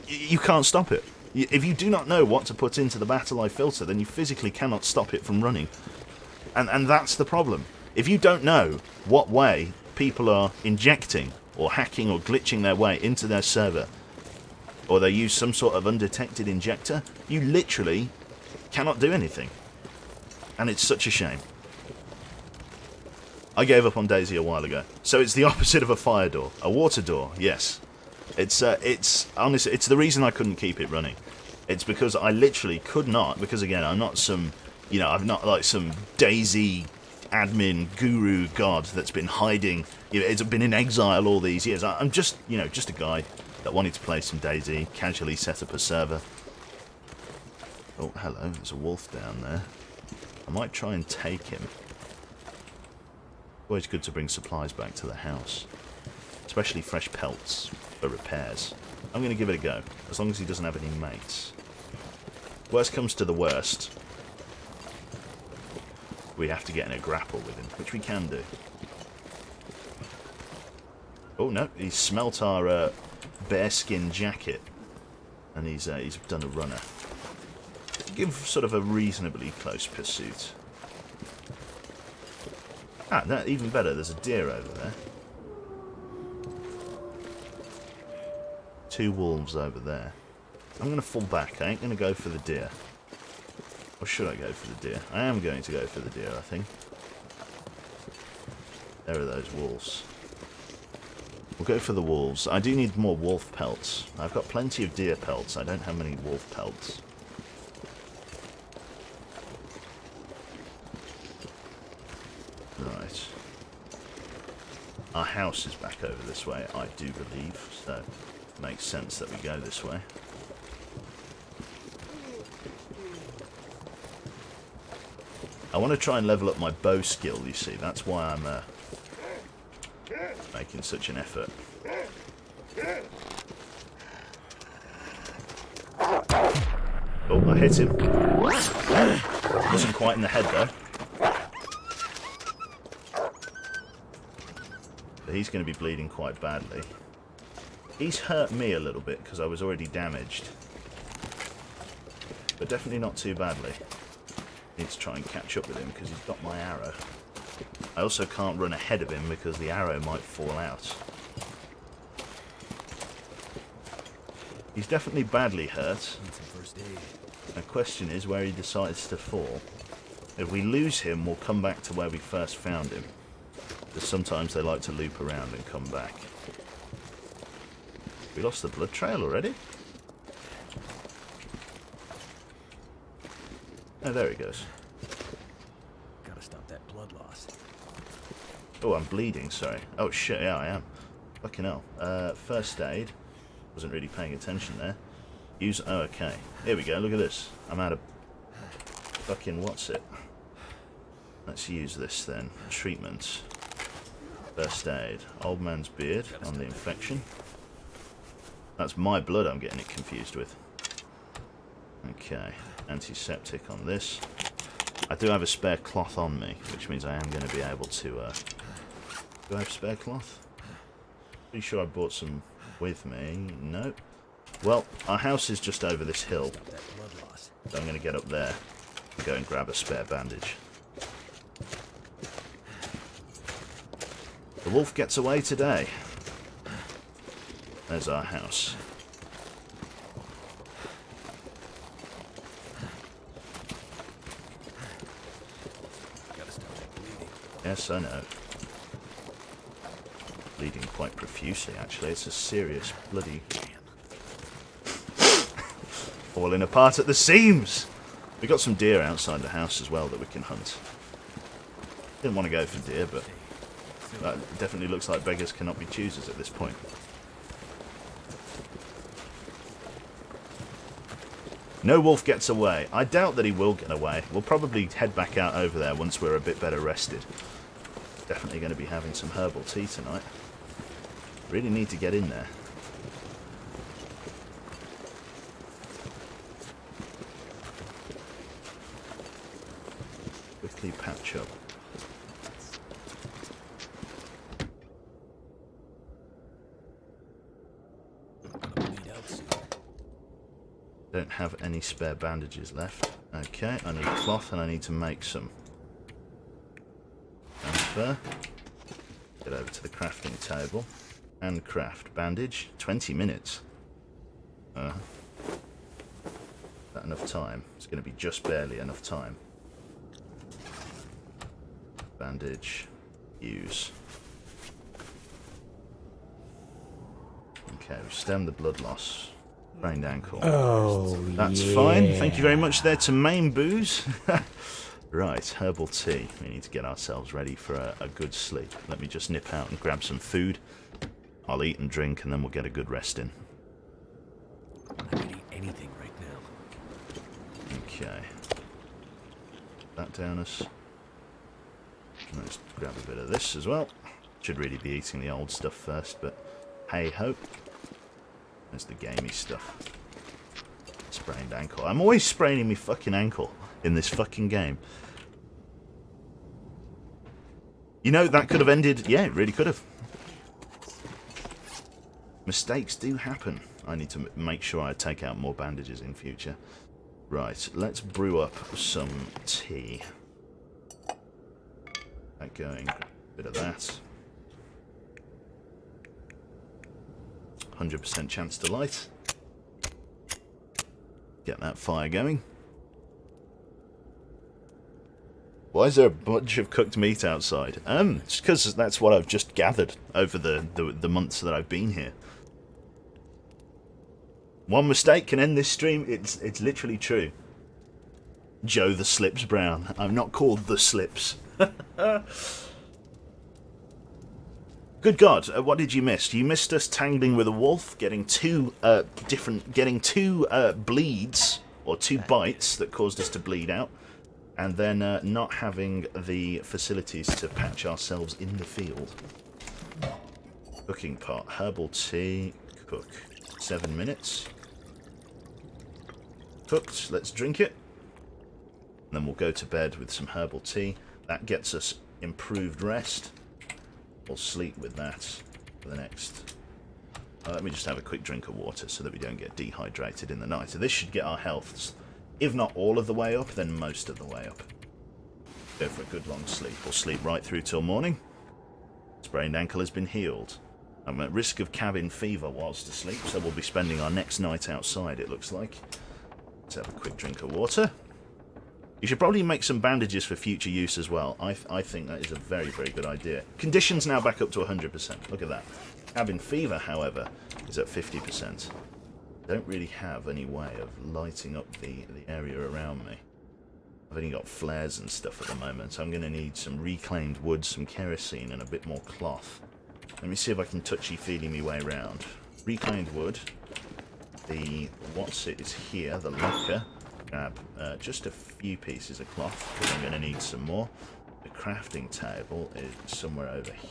You can't stop it. If you do not know what to put into the BattlEye filter, then you physically cannot stop it from running. And that's the problem. If you don't know what way people are injecting or hacking or glitching their way into their server, or they use some sort of undetected injector, you literally cannot do anything. And it's such a shame. I gave up on DayZ a while ago. So it's the opposite of a fire door. A water door, yes. It's honestly, it's the reason I couldn't keep it running. It's because I literally could not, because again, I'm not some, you know, I'm not like some DayZ admin guru god that's been hiding, you know, it's been in exile all these years. I'm just, you know, just a guy that wanted to play some DayZ, casually set up a server. Oh, hello, there's a wolf down there. I might try and take him. Always good to bring supplies back to the house. Especially fresh pelts for repairs. I'm going to give it a go, as long as he doesn't have any mates. Worst comes to the worst, we have to get in a grapple with him, which we can do. Oh no, he smelt our bearskin jacket. And he's done a runner. Give sort of a reasonably close pursuit. Ah, that even better. There's a deer over there. 2 wolves over there. I'm going to fall back. I ain't going to go for the deer. Or should I go for the deer? I am going to go for the deer, I think. There are those wolves. We'll go for the wolves. I do need more wolf pelts. I've got plenty of deer pelts. I don't have many wolf pelts. Right. Our house is back over this way, I do believe. So, it makes sense that we go this way. I want to try and level up my bow skill, you see. That's why I'm making such an effort. Oh, I hit him. Wasn't quite in the head, though. But he's going to be bleeding quite badly. He's hurt me a little bit because I was already damaged. But definitely not too badly. Need to try and catch up with him because he's got my arrow. I also can't run ahead of him because the arrow might fall out. He's definitely badly hurt. The question is where he decides to fall. If we lose him, we'll come back to where we first found him. Because sometimes they like to loop around and come back. We lost the blood trail already? Oh, there he goes. Gotta stop that blood loss. Oh, I'm bleeding, sorry. Oh, shit, yeah, I am. Fucking hell. First aid. Wasn't really paying attention there. Use... Oh, okay. Here we go, look at this. I'm out of... Fucking what's it? Let's use this then. Treatment. First aid. Old man's beard on the infection. That's my blood I'm getting it confused with. Okay. Antiseptic on this. I do have a spare cloth on me, which means I am going to be able to... Do I have spare cloth? Pretty sure I brought some with me. Nope. Well, our house is just over this hill. So I'm going to get up there and go and grab a spare bandage. The wolf gets away today. There's our house. Yes, I know. Bleeding quite profusely, actually. It's a serious bloody... falling apart at the seams! We got some deer outside the house as well that we can hunt. Didn't want to go for deer, but that definitely looks like beggars cannot be choosers at this point. No wolf gets away. I doubt that he will get away. We'll probably head back out over there once we're a bit better rested. Definitely going to be having some herbal tea tonight. Really need to get in there. Quickly patch up. Don't have any spare bandages left. Okay, I need cloth and I need to make some. Transfer. Get over to the crafting table. And craft. Bandage. 20 minutes. Is that enough time? It's going to be just barely enough time. Bandage. Use. Okay, we've stemmed the blood loss. Sprained ankle. Oh, that's yeah. fine. Thank you very much there to Main Booze. Right, herbal tea. We need to get ourselves ready for a good sleep. Let me just nip out and grab some food. I'll eat and drink and then we'll get a good rest in. I can eat anything right now. Okay. That down us. Let's grab a bit of this as well. Should really be eating the old stuff first, but hey ho. There's the gamey stuff. Sprained ankle. I'm always spraining my fucking ankle in this fucking game. You know, that could have ended... Yeah, it really could have. Mistakes do happen. I need to make sure I take out more bandages in future. Right, let's brew up some tea. That going, bit of that. 100% chance to light. Get that fire going. Why is there a bunch of cooked meat outside? It's because that's what I've just gathered over the months that I've been here. One mistake can end this stream. It's literally true. Joe the Slips Brown. I'm not called the Slips. Good God, what did you miss? You missed us tangling with a wolf, getting two bleeds, or 2 bites that caused us to bleed out, and then not having the facilities to patch ourselves in the field. Cooking pot, herbal tea, cook. 7 minutes. Cooked, let's drink it. And then we'll go to bed with some herbal tea. That gets us improved rest. We'll sleep with that for the next... let me just have a quick drink of water so that we don't get dehydrated in the night. So this should get our health, if not all of the way up, then most of the way up. Go for a good long sleep. We'll sleep right through till morning. Sprained ankle has been healed. I'm at risk of cabin fever whilst asleep, so we'll be spending our next night outside, it looks like. Let's have a quick drink of water. You should probably make some bandages for future use as well. I think that is a very, very good idea. Conditions now back up to 100%. Look at that. Cabin fever, however, is at 50%. Don't really have any way of lighting up the area around me. I've only got flares and stuff at the moment, so I'm going to need some reclaimed wood, some kerosene, and a bit more cloth. Let me see if I can touchy-feely me way around. Reclaimed wood. The what's it is here, the locker. Grab just a few pieces of cloth, because I'm going to need some more. The crafting table is somewhere over here.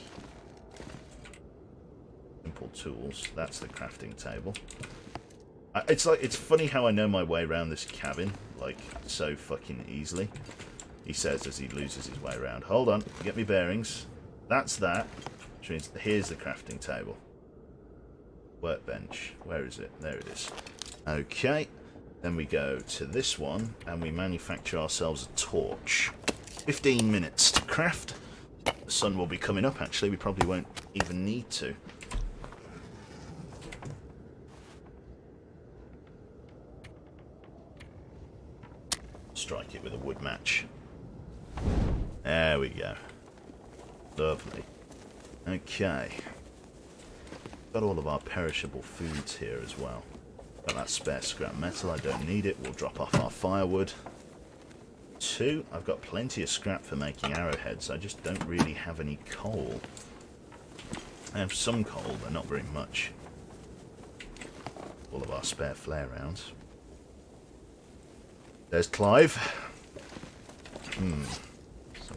Simple tools, that's the crafting table. It's funny how I know my way around this cabin, like, so fucking easily. He says as he loses his way around. Hold on, get me bearings. That's that. Which means here's the crafting table. Workbench. Where is it? There it is. Okay. Then we go to this one, and we manufacture ourselves a torch. 15 minutes to craft. The sun will be coming up, actually. We probably won't even need to. Strike it with a wood match. There we go. Lovely. Okay. Got all of our perishable foods here as well. Got that spare scrap metal, I don't need it. We'll drop off our firewood. 2, I've got plenty of scrap for making arrowheads. I just don't really have any coal. I have some coal, but not very much. All of our spare flare rounds. There's Clive. So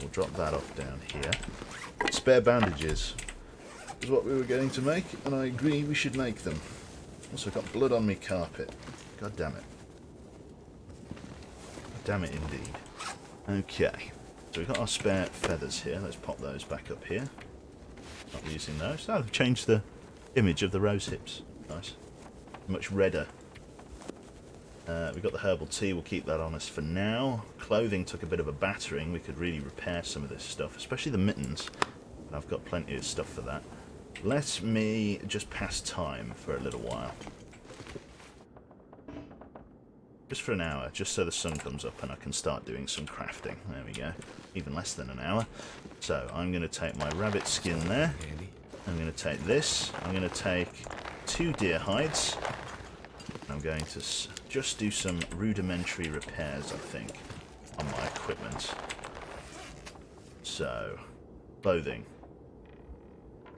we'll drop that off down here. Spare bandages is what we were going to make, and I agree we should make them. Also got blood on me carpet. God damn it. Damn it indeed. Okay. So we've got our spare feathers here. Let's pop those back up here. Not using those. Oh, I've changed the image of the rose hips. Nice. Much redder. We've got the herbal tea. We'll keep that on us for now. Clothing took a bit of a battering. We could really repair some of this stuff, especially the mittens. I've got plenty of stuff for that. Let me just pass time for a little while. Just for an hour, just so the sun comes up and I can start doing some crafting. There we go. Even less than an hour. So I'm going to take my rabbit skin there. I'm going to take this. I'm going to take 2 deer hides. I'm going to just do some rudimentary repairs, I think, on my equipment. So, clothing.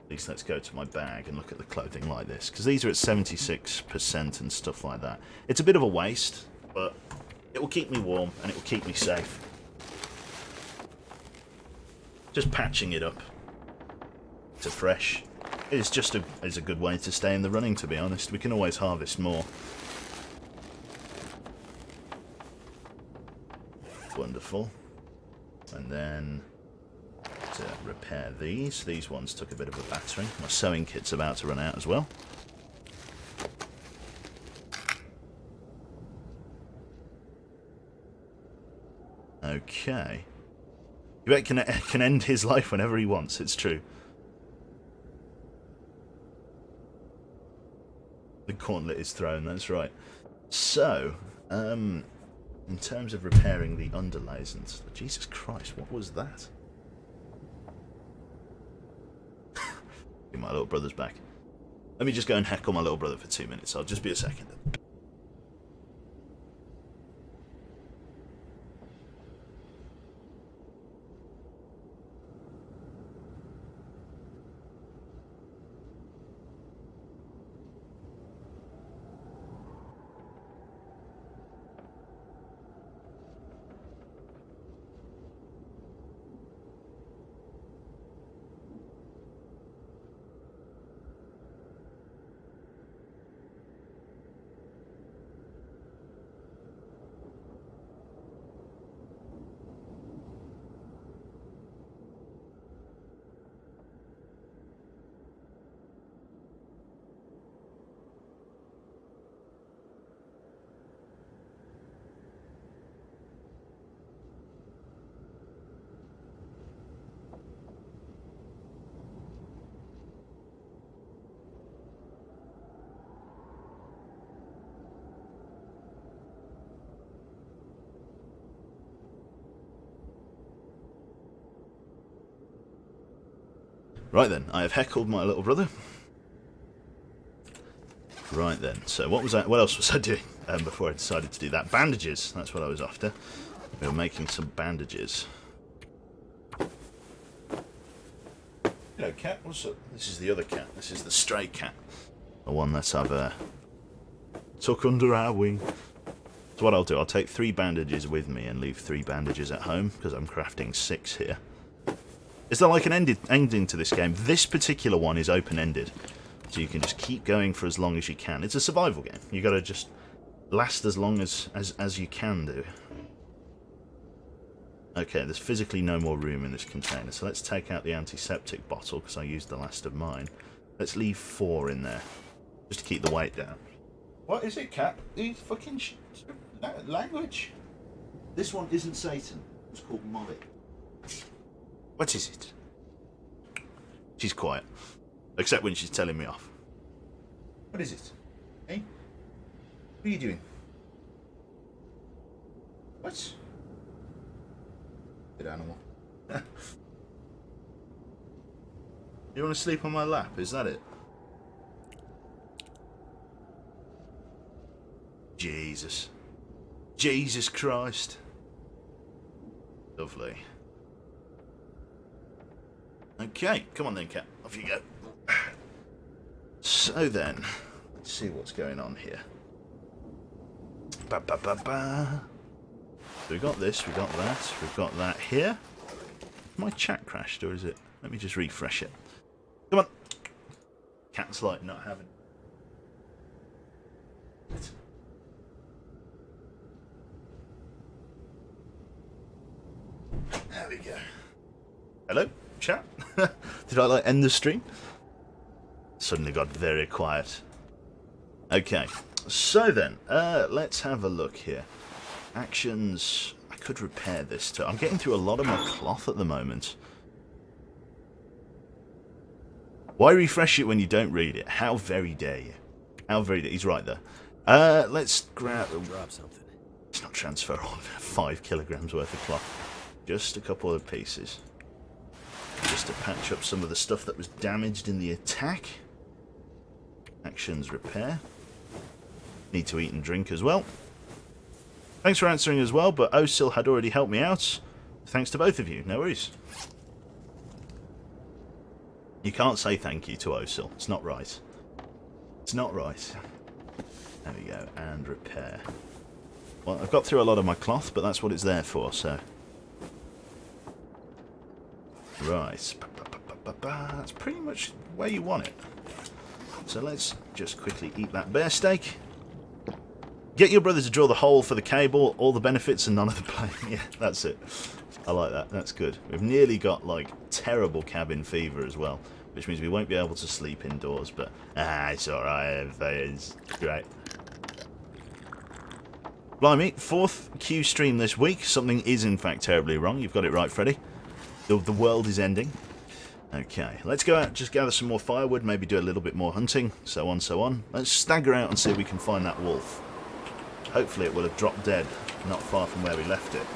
At least let's go to my bag and look at the clothing like this, because these are at 76% and stuff like that. It's a bit of a waste, but it will keep me warm and it will keep me safe. Just patching it up to fresh is just is a good way to stay in the running, to be honest. We can always harvest more. Wonderful. And then to repair these. These ones took a bit of a battering. My sewing kit's about to run out as well. Okay. You bet can end his life whenever he wants, it's true. The gauntlet is thrown, that's right. So, in terms of repairing the underlays and... Jesus Christ, what was that? Get my little brother's back. Let me just go and heckle my little brother for 2 minutes. I'll just be a second. Right then, I have heckled my little brother. Right then, so what else was I doing before I decided to do that? Bandages, that's what I was after. We were making some bandages. Hello cat, what's up? This is the other cat, this is the stray cat. The one that I've took under our wing. So what I'll do, I'll take 3 bandages with me and leave 3 bandages at home, because I'm crafting 6 here. Is there like an ending to this game? This particular one is open-ended, so you can just keep going for as long as you can. It's a survival game. You got to just last as long as you can do. Okay, there's physically no more room in this container, so let's take out the antiseptic bottle because I used the last of mine. Let's leave 4 in there, just to keep the weight down. What is it, cat? These fucking language. This one isn't Satan. It's called Molly. What is it? She's quiet. Except when she's telling me off. What is it? Hey? What are you doing? What? Good animal. You want to sleep on my lap? Is that it? Jesus. Jesus Christ. Lovely. Okay, come on then, cat. Off you go. So then, let's see what's going on here. Ba ba ba ba. So we got this, we got that, we've got that here. My chat crashed, or is it? Let me just refresh it. Come on. Cat's like not having. There we go. Hello, chat. Did I like end the stream? Suddenly got very quiet. Okay, so then, let's have a look here. Actions. I could repair this too. I'm getting through a lot of my cloth at the moment. Why refresh it when you don't read it? How very dare you? How very dare you? He's right there. Let's grab. Drop something. Let's not transfer all of 5 kilograms worth of cloth. Just a couple of pieces. Just to patch up some of the stuff that was damaged in the attack. Actions repair. Need to eat and drink as well. Thanks for answering as well, but Osil had already helped me out. Thanks to both of you, no worries. You can't say thank you to Osil, it's not right. It's not right. There we go, and repair. Well, I've got through a lot of my cloth, but that's what it's there for, so... Right, that's pretty much where you want it. So let's just quickly eat that bear steak. Get your brother to draw the hole for the cable, all the benefits and none of the blame. Yeah, that's it. I like that, that's good. We've nearly got, like, terrible cabin fever as well, which means we won't be able to sleep indoors, but, it's alright, it's great. Blimey, 4th Q stream this week. Something is in fact terribly wrong. You've got it right, Freddy. The world is ending. Okay, let's go out, just gather some more firewood, maybe do a little bit more hunting, so on, so on. Let's stagger out and see if we can find that wolf. Hopefully it will have dropped dead, not far from where we left it.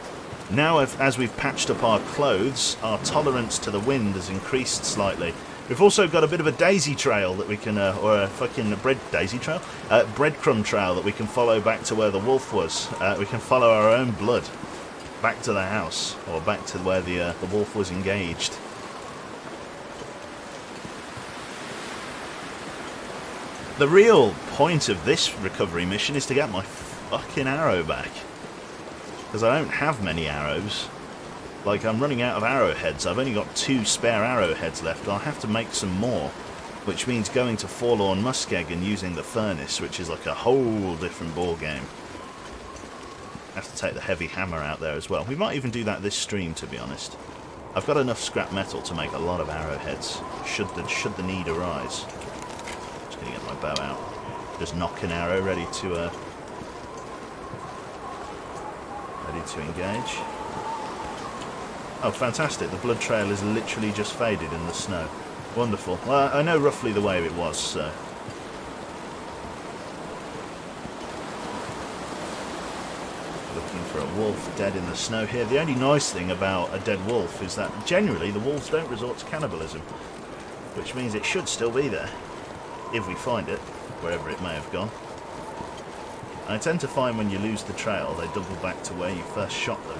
Now, as we've patched up our clothes, our tolerance to the wind has increased slightly. We've also got a bit of a daisy trail that we can, or a fucking breadcrumb trail that we can follow back to where the wolf was. We can follow our own blood back to the house, or back to where the wolf was engaged. The real point of this recovery mission is to get my fucking arrow back. Because I don't have many arrows. Like, I'm running out of arrowheads. I've only got 2 spare arrowheads left. I'll have to make some more. Which means going to Forlorn Muskeg and using the furnace, which is like a whole different ball game. Have to take the heavy hammer out there as well. We might even do that this stream, to be honest. I've got enough scrap metal to make a lot of arrowheads, should the need arise. Just gonna get my bow out. Just knock an arrow ready to engage. Oh, fantastic. The blood trail is literally just faded in the snow. Wonderful. Well, I know roughly the way it was, so... Looking for a wolf dead in the snow here. The only nice thing about a dead wolf is that generally the wolves don't resort to cannibalism, which means it should still be there, if we find it, wherever it may have gone. I tend to find when you lose the trail, they double back to where you first shot them.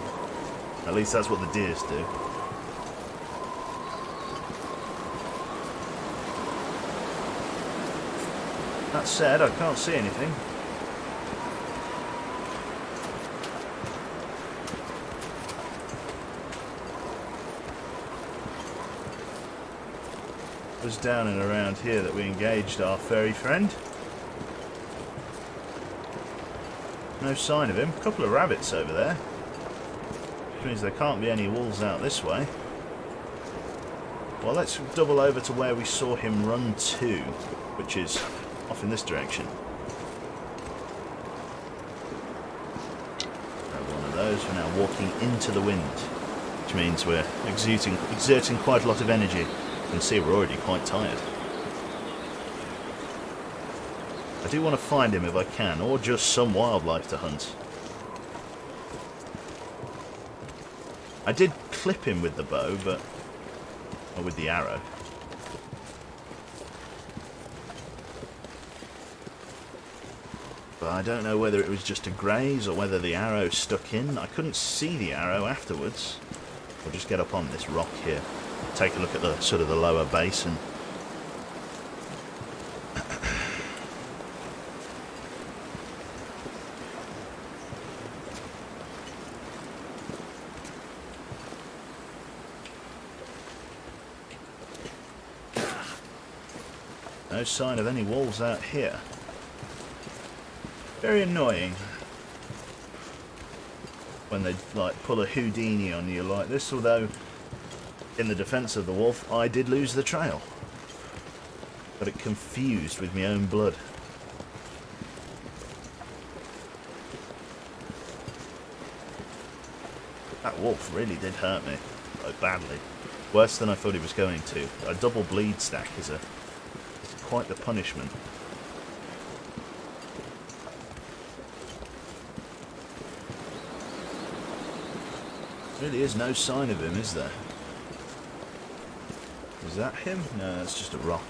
At least that's what the deers do. That said, I can't see anything. It was down and around here that we engaged our furry friend. No sign of him. A couple of rabbits over there. Which means there can't be any wolves out this way. Well, let's double over to where we saw him run to, which is off in this direction. Grab one of those. We're now walking into the wind, which means we're exerting quite a lot of energy. You can see we're already quite tired. I do want to find him if I can, or just some wildlife to hunt. I did clip him with the bow, or with the arrow. But I don't know whether it was just a graze or whether the arrow stuck in. I couldn't see the arrow afterwards. I'll just get up on this rock here, take a look at the sort of the lower basin. No sign of any wolves out here. Very annoying when they like pull a Houdini on you like this, although in the defence of the wolf I did lose the trail. Got it confused with my own blood. That wolf really did hurt me, like badly. Worse than I thought he was going to. A double bleed stack is quite the punishment. Really is no sign of him, is there? Is that him? No, it's just a rock.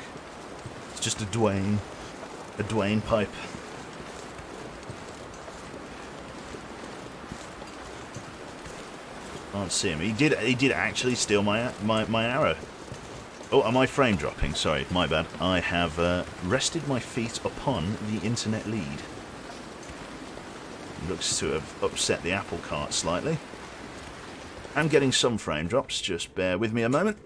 It's just a Dwayne pipe. Can't see him. He did actually steal my arrow. Oh, am I frame dropping? Sorry, my bad. I have rested my feet upon the internet lead. Looks to have upset the apple cart slightly. I'm getting some frame drops, just bear with me a moment.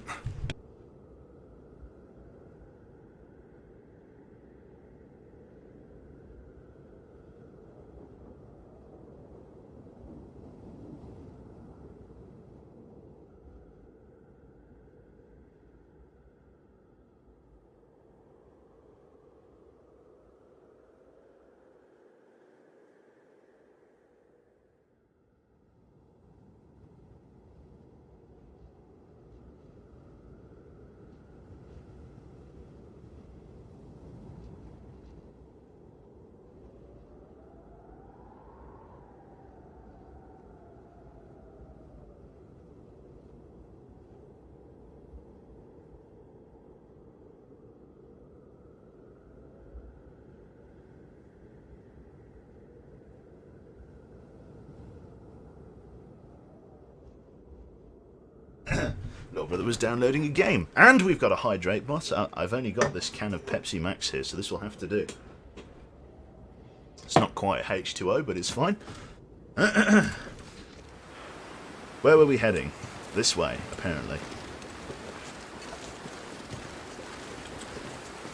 Little brother was downloading a game. And we've got a hydrate bot. I've only got this can of Pepsi Max here, so this will have to do. It's not quite H2O, but it's fine. Where were we heading? This way, apparently.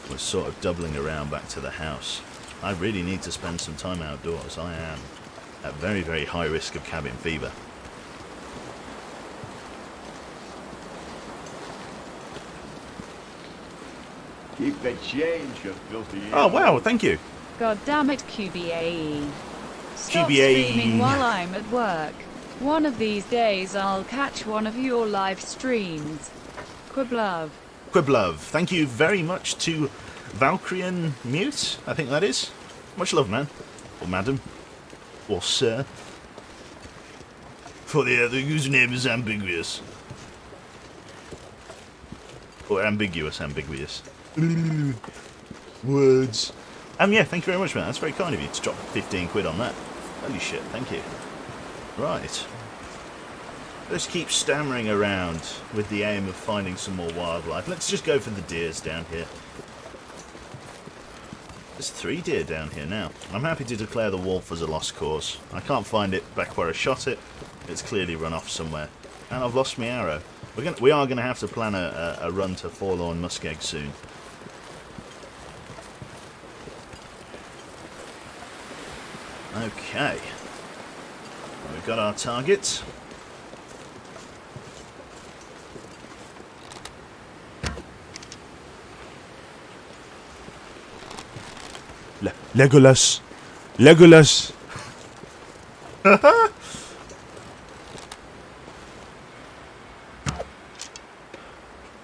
We're sort of doubling around back to the house. I really need to spend some time outdoors. I am at very, very high risk of cabin fever. Keep the change, you filthy. Oh, wow, thank you. God damn it, QBAE. Stop QBAE. streaming while I'm at work. One of these days I'll catch one of your live streams. Quiblove. Quiblove, thank you very much to Valkyrian Mute, I think that is. Much love, man. Or madam. Or sir. For the username is ambiguous. Or ambiguous. Words. Yeah, thank you very much, man. That's very kind of you to drop 15 quid on that. Holy shit, thank you. Right. Let's keep stammering around with the aim of finding some more wildlife. Let's just go for the deers down here. There's 3 deer down here now. I'm happy to declare the wolf as a lost cause. I can't find it back where I shot it. It's clearly run off somewhere. And I've lost my arrow. We are going to have to plan a run to Forlorn Muskeg soon. Okay. We've got our target. Legolas! Legolas!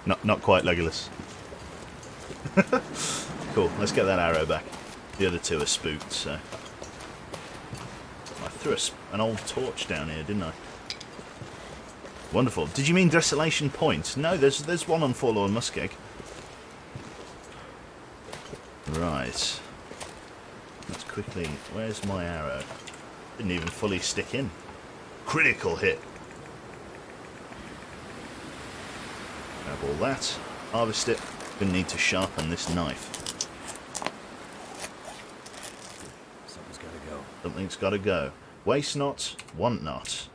Not quite Legolas. Cool, let's get that arrow back. The other 2 are spooked, so... I threw an old torch down here, didn't I? Wonderful. Did you mean Desolation Point? No, there's one on Forlorn Muskeg. Right. Let's quickly... Where's my arrow? Didn't even fully stick in. Critical hit. Grab all that. Harvest it. Gonna need to sharpen this knife. Something's gotta go. Something's gotta go. Waste not, want not.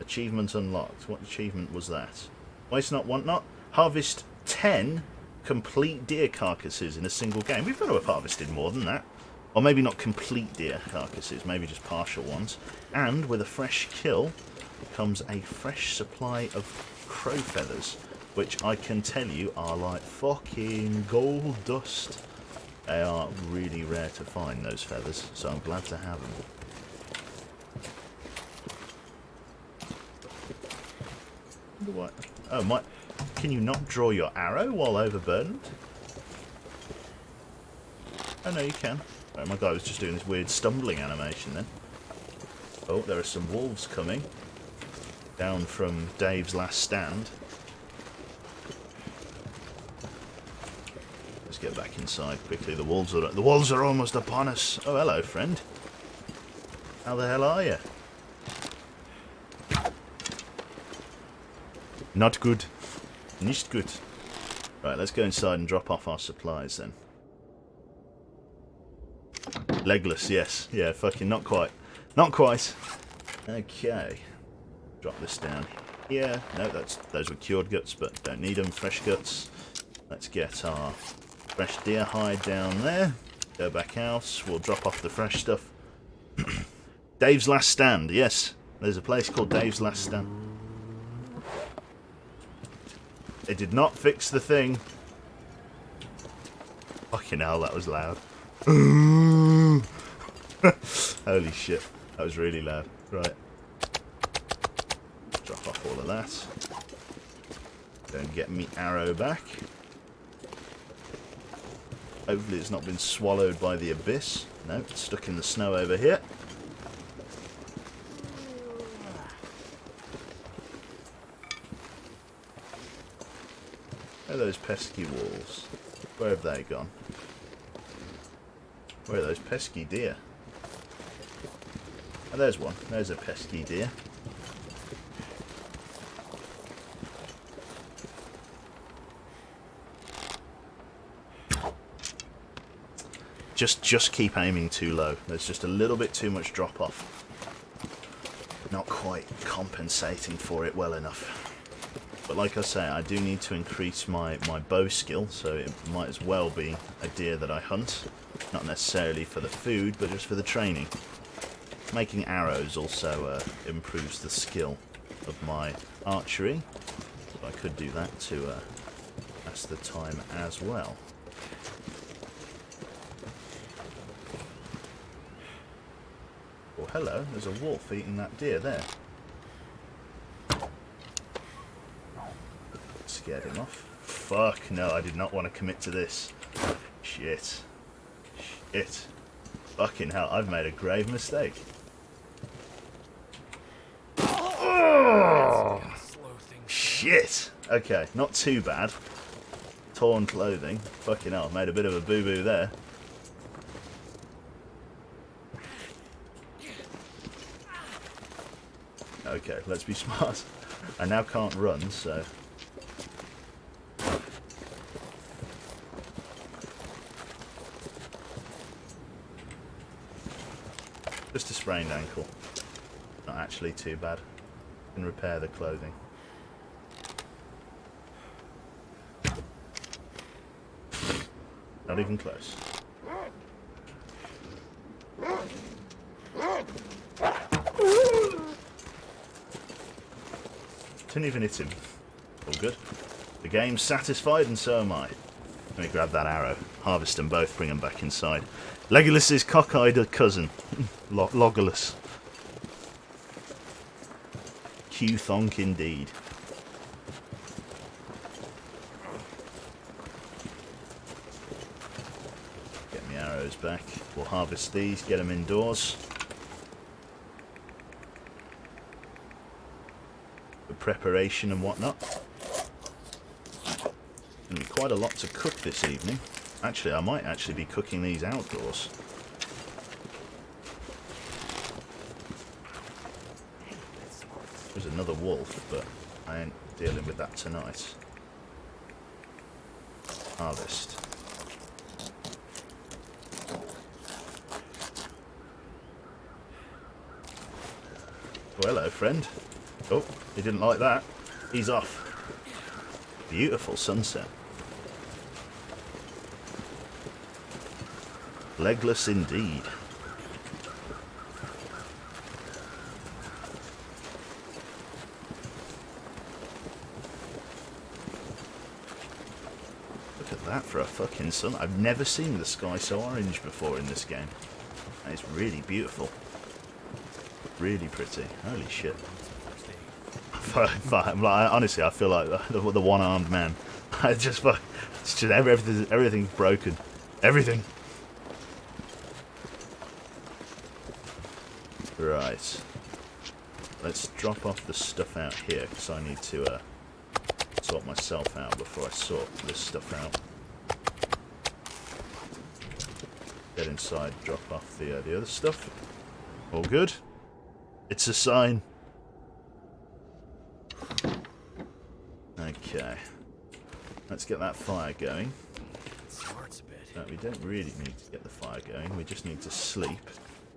Achievement unlocked. What achievement was that? Waste not, want not. Harvest 10 complete deer carcasses in a single game. We've got to have harvested more than that. Or maybe not complete deer carcasses, maybe just partial ones. And with a fresh kill comes a fresh supply of crow feathers, which I can tell you are like fucking gold dust. They are really rare to find, those feathers, so I'm glad to have them. What? Oh, can you not draw your arrow while overburdened? Oh no, you can. Oh, my guy was just doing this weird stumbling animation then. Oh, there are some wolves coming down from Dave's last stand. Let's get back inside quickly. The wolves are almost upon us. Oh, hello, friend. How the hell are you? Not good. Nicht good. Right, let's go inside and drop off our supplies then. Legless, yes. Yeah, fucking not quite. Not quite. Okay. Drop this down here. No, those were cured guts, but don't need them. Fresh guts. Let's get our fresh deer hide down there. Go back out. We'll drop off the fresh stuff. Dave's Last Stand. Yes, there's a place called Dave's Last Stand. It did not fix the thing. Fucking hell, that was loud. Holy shit, that was really loud. Right. Drop off all of that. Don't get me arrow back. Hopefully it's not been swallowed by the abyss. No, it's stuck in the snow over here. Where are those pesky wolves? Where have they gone? Where are those pesky deer? Oh, there's one. There's a pesky deer. Just keep aiming too low. There's just a little bit too much drop off. Not quite compensating for it well enough. But like I say, I do need to increase my bow skill, so it might as well be a deer that I hunt. Not necessarily for the food, but just for the training. Making arrows also improves the skill of my archery. So I could do that to pass the time as well. Oh, hello, there's a wolf eating that deer there. Scared him off. Fuck, no, I did not want to commit to this. Shit. Shit. Fucking hell, I've made a grave mistake. Oh, shit. Okay, not too bad. Torn clothing. Fucking hell, made a bit of a boo-boo there. Okay, let's be smart. I now can't run, so... Just a sprained ankle. Not actually too bad. Can repair the clothing. Not even close. Didn't even hit him. All good. The game's satisfied and so am I. Let me grab that arrow. Harvest them both, bring them back inside. Legolas's cockeyed cousin. Logolus. Q-thonk indeed. Get my arrows back. We'll harvest these, get them indoors. For preparation and whatnot. Going to be quite a lot to cook this evening. Actually, I might actually be cooking these outdoors. There's another wolf, but I ain't dealing with that tonight. Harvest. Oh, hello, friend. Oh, he didn't like that. He's off. Beautiful sunset. Legless indeed. Look at that for a fucking sun. I've never seen the sky so orange before in this game. And it's really beautiful. Really pretty. Holy shit. Honestly, I feel like the one-armed man. It's just everything's broken. Everything. Right. Let's drop off the stuff out here because I need to sort myself out before I sort this stuff out. Get inside, drop off the other stuff. All good. It's a sign. Okay. Let's get that fire going. No, we don't really need to get the fire going. We just need to sleep.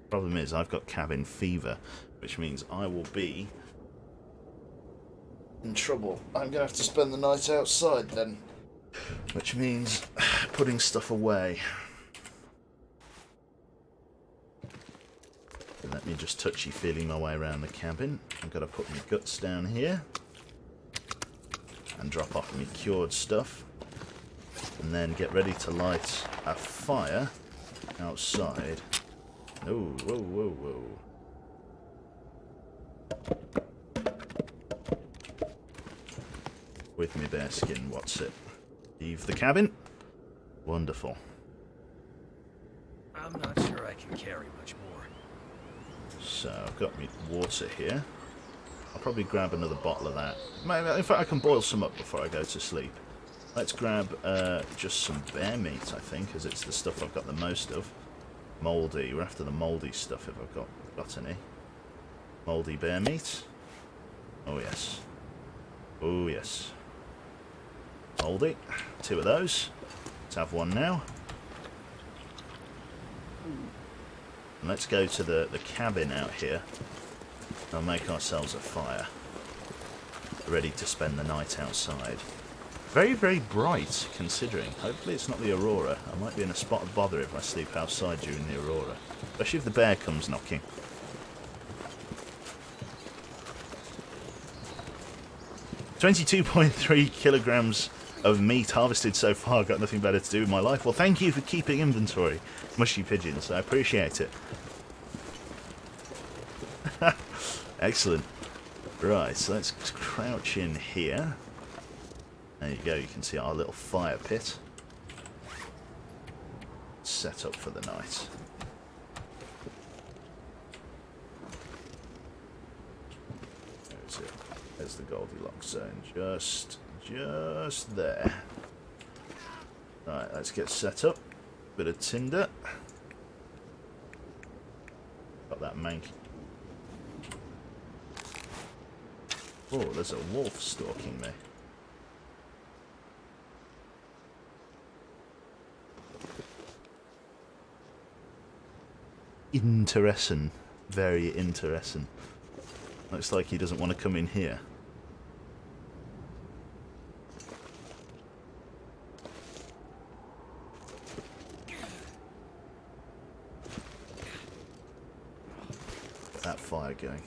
Problem is, I've got cabin fever, which means I will be in trouble. I'm going to have to spend the night outside then. Which means putting stuff away. Let me just touchy-feeling my way around the cabin. I've got to put my guts down here. And drop off my cured stuff. And then get ready to light a fire outside. Oh, whoa, whoa, whoa. With me bear skin, what's it? Leave the cabin? Wonderful. I'm not sure I can carry much more. So, I've got my water here. I'll probably grab another bottle of that. In fact, I can boil some up before I go to sleep. Let's grab just some bear meat, I think, as it's the stuff I've got the most of. Mouldy. We're after the mouldy stuff if I've got any. Mouldy bear meat. Oh, yes. Oh, yes. Mouldy. 2 of those. Let's have one now. And let's go to the cabin out here. I'll make ourselves a fire. Ready to spend the night outside. Very, very bright, considering. Hopefully it's not the aurora. I might be in a spot of bother if I sleep outside during the aurora. Especially if the bear comes knocking. $22.3 kilograms of meat harvested so far. Got nothing better to do with my life. Well, thank you for keeping inventory, Mushy Pigeons. I appreciate it. Excellent. Right, so let's crouch in here. There you go, you can see our little fire pit. Set up for the night. There's it. There's the Goldilocks zone. Just there. Right, let's get set up. Bit of tinder. Got that mank. Oh, there's a wolf stalking me. Interesting. Very interesting. Looks like he doesn't want to come in here. Get that fire going.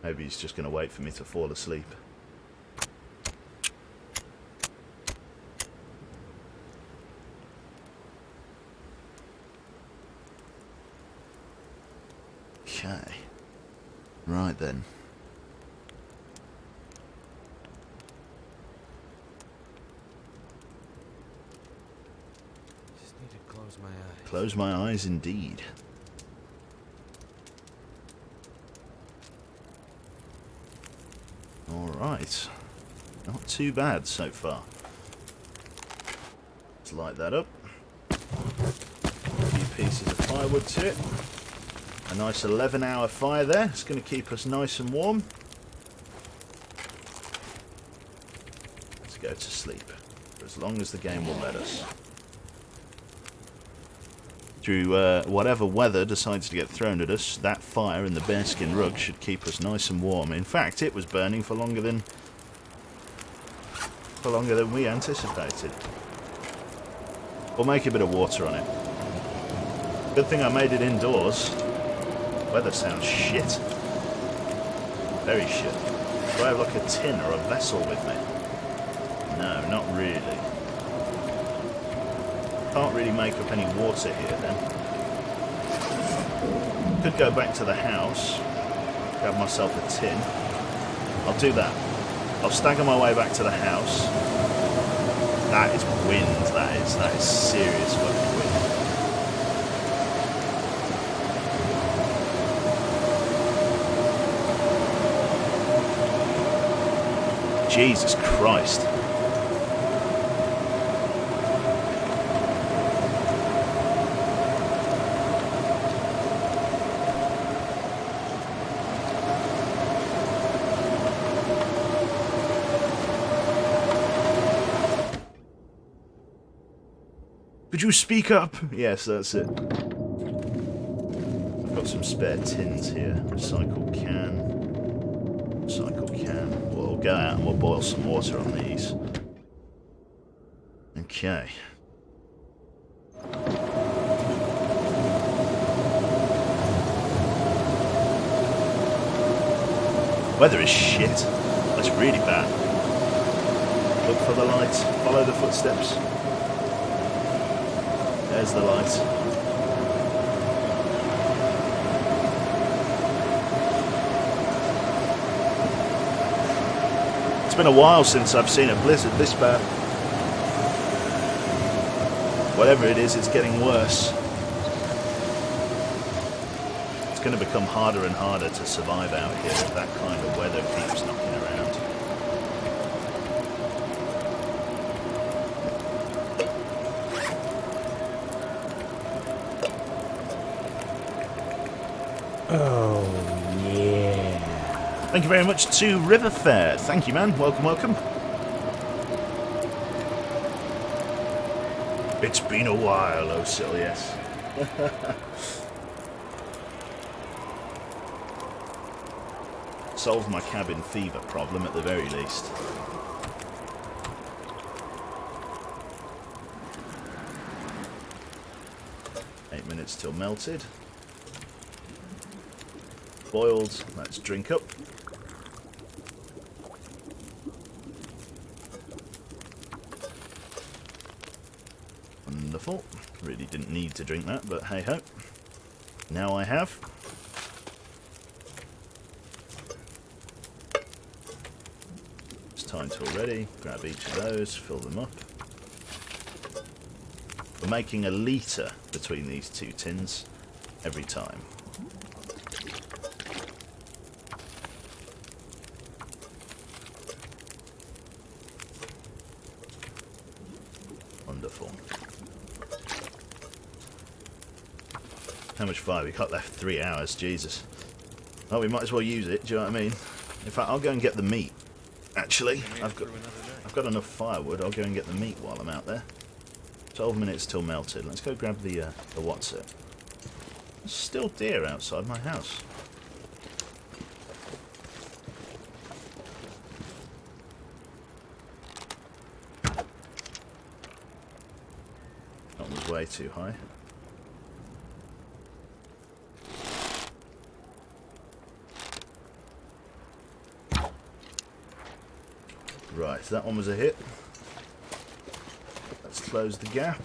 Maybe he's just going to wait for me to fall asleep. Okay. Right then. Just need to close my eyes. Close my eyes indeed. Alright. Not too bad so far. Let's light that up. A few pieces of firewood to it. A nice 11-hour fire there. It's going to keep us nice and warm. Let's go to sleep. For as long as the game will let us. Through whatever weather decides to get thrown at us, that fire in the bearskin rug should keep us nice and warm. In fact, it was burning for longer than we anticipated. We'll make a bit of water on it. Good thing I made it indoors. Weather sounds shit. Very shit. Do I have like a tin or a vessel with me? No, not really. Can't really make up any water here then. Could go back to the house. Grab myself a tin. I'll do that. I'll stagger my way back to the house. That is wind, that is serious fucking wind. Jesus Christ. Could you speak up? Yes, that's it. I've got some spare tins here. Recycle can. Recycle can. We'll go out and we'll boil some water on these. Okay. Weather is shit. That's really bad. Look for the light. Follow the footsteps. There's the light. It's been a while since I've seen a blizzard this bad. Whatever it is, it's getting worse. It's going to become harder and harder to survive out here if that kind of weather keeps knocking around. Oh, yeah. Thank you very much to Riverfair. Thank you, man. Welcome, welcome. It's been a while, oh still, yes. Solved my cabin fever problem at the very least. Minutes till melted. Boiled. Let's drink up. Wonderful. Really didn't need to drink that, but hey ho. Now I have. It's time to already grab each of those, fill them up. We're making a litre between these two tins every time. Wonderful. How much fire? We got left 3 hours, Jesus. Oh, we might as well use it, do you know what I mean? In fact, I'll go and get the meat. Actually, I've got enough firewood, I'll go and get the meat while I'm out there. 12 minutes till melted. Let's go grab the what's it. There's still deer outside my house. That was way too high. Right, that one was a hit. Let's close the gap.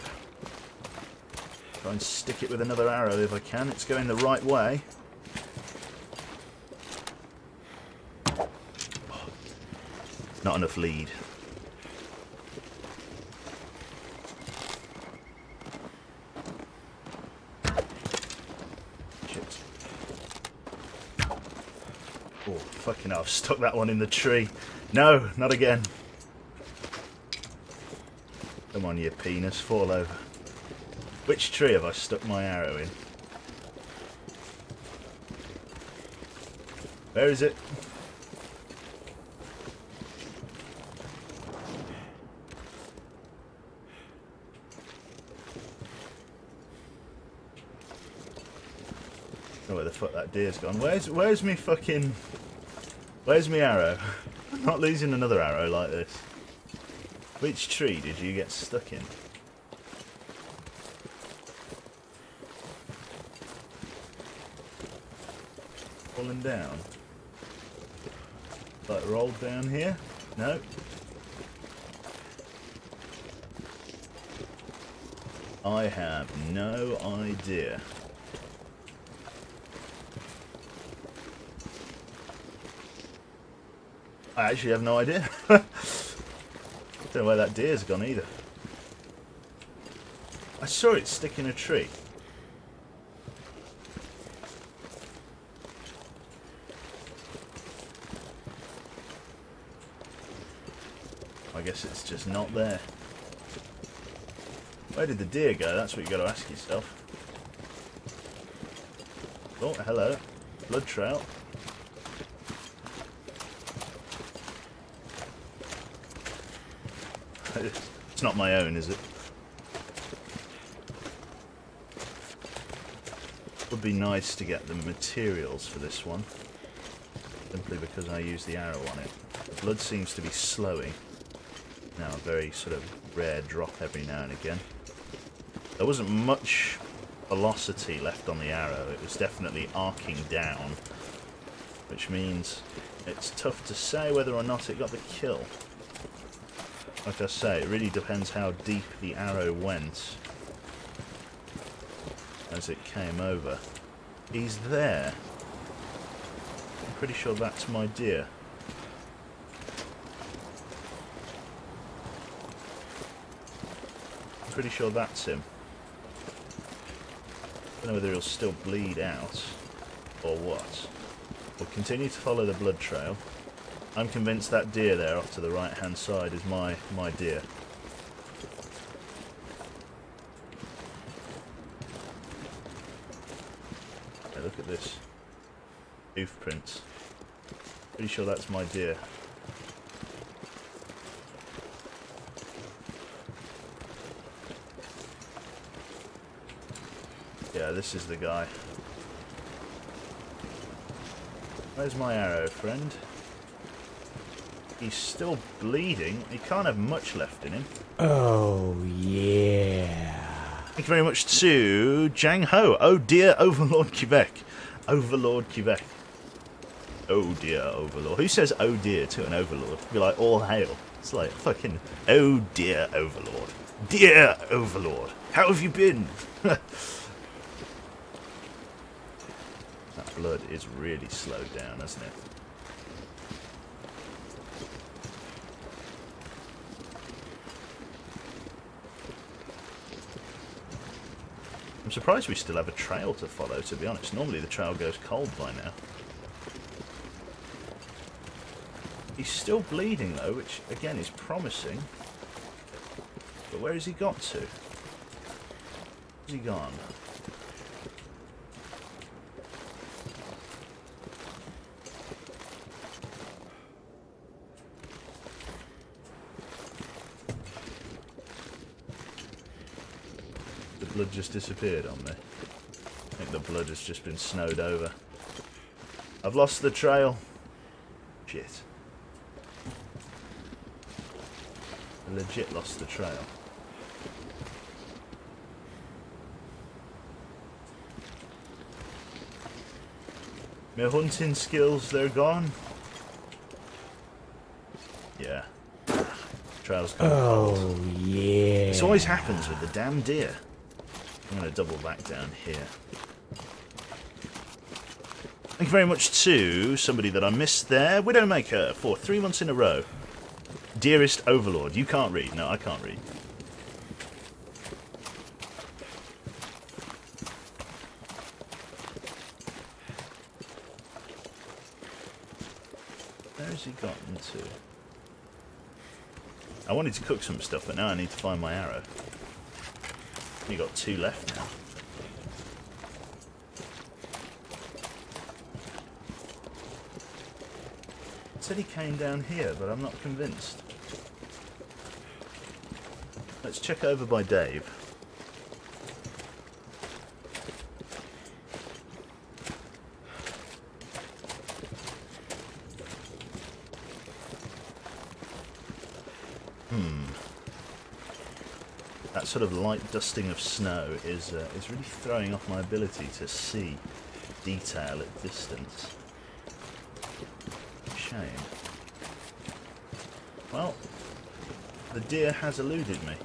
Try and stick it with another arrow if I can. It's going the right way. Not enough lead. Shit. Oh, fucking hell, I've stuck that one in the tree. No, not again. Come on, you penis, fall over. Which tree have I stuck my arrow in? Where is it? Oh, where the fuck that deer's gone? Where's me fucking... Where's me arrow? I'm not losing another arrow like this. Which tree did you get stuck in? Falling down? Like rolled down here? No. I have no idea. I actually have no idea. Don't know where that deer's gone either. I saw it stick in a tree. I guess it's just not there. Where did the deer go? That's what you got to ask yourself. Oh, hello. Blood trail. It's not my own, is it? Would be nice to get the materials for this one, simply because I use the arrow on it. The blood seems to be slowing. Now a very sort of rare drop every now and again. There wasn't much velocity left on the arrow. It was definitely arcing down, which means it's tough to say whether or not it got the kill. Like I say, it really depends how deep the arrow went as it came over. He's there. I'm pretty sure that's my deer. I'm pretty sure that's him. I don't know whether he'll still bleed out or what. We'll continue to follow the blood trail. I'm convinced that deer there off to the right hand side is my deer. Hey, look at this. Hoof prints. Pretty sure that's my deer. Yeah, this is the guy. Where's my arrow, friend? He's still bleeding. He can't have much left in him. Oh, yeah. Thank you very much to Jang Ho. Oh dear, Overlord Quebec. Overlord Quebec. Oh dear, Overlord. Who says oh dear to an Overlord? Be like, all hail. It's like, fucking, oh dear, Overlord. Dear Overlord, how have you been? That blood is really slowed down, hasn't it? I'm surprised we still have a trail to follow, to be honest. Normally the trail goes cold by now. He's still bleeding though, which again is promising. But where has he got to? Where's he gone? The blood just disappeared on me. I think the blood has just been snowed over. I've lost the trail. Shit. I legit lost the trail. My hunting skills, they're gone. Yeah. Trail's gone. Oh, yeah. This always happens with the damn deer. I'm going to double back down here. Thank you very much to somebody that I missed there. Widowmaker for 3 months in a row. Dearest Overlord. You can't read. No, I can't read. Where has he gotten to? I wanted to cook some stuff, but now I need to find my arrow. Only got 2 left now. Said he came down here, but I'm not convinced. Let's check over by Dave. That sort of light dusting of snow is really throwing off my ability to see detail at distance. Shame. Well, the deer has eluded me.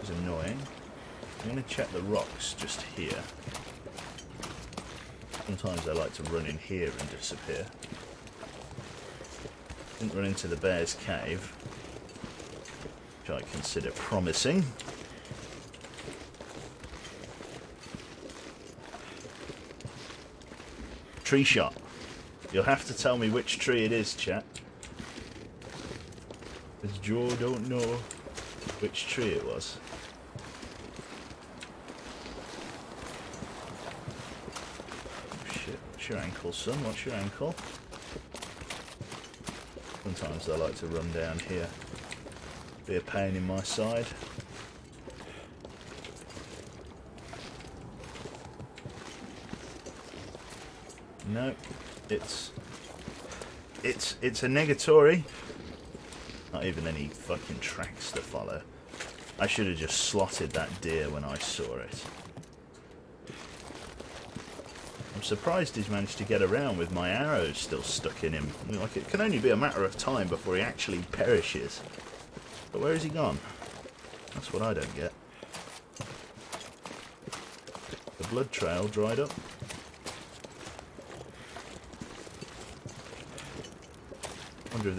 It's annoying. I'm going to check the rocks just here. Sometimes I like to run in here and disappear. Didn't run into the bear's cave, which I consider promising. Tree shot. You'll have to tell me which tree it is, chat. Because Joe don't know which tree it was. Oh shit, what's your ankle, son? What's your ankle? Sometimes I like to run down here. Be a pain in my side. No, it's a negatory. Not even any fucking tracks to follow. I should have just slotted that deer when I saw it. I'm surprised he's managed to get around with my arrows still stuck in him. Like, it can only be a matter of time before he actually perishes. But where has he gone? That's what I don't get. The blood trail dried up. Wonder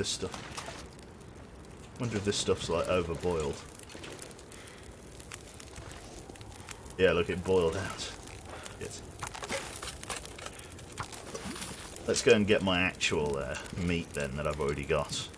if this stuff's like overboiled. Yeah, look, it boiled out. Shit. Let's go and get my actual meat then that I've already got.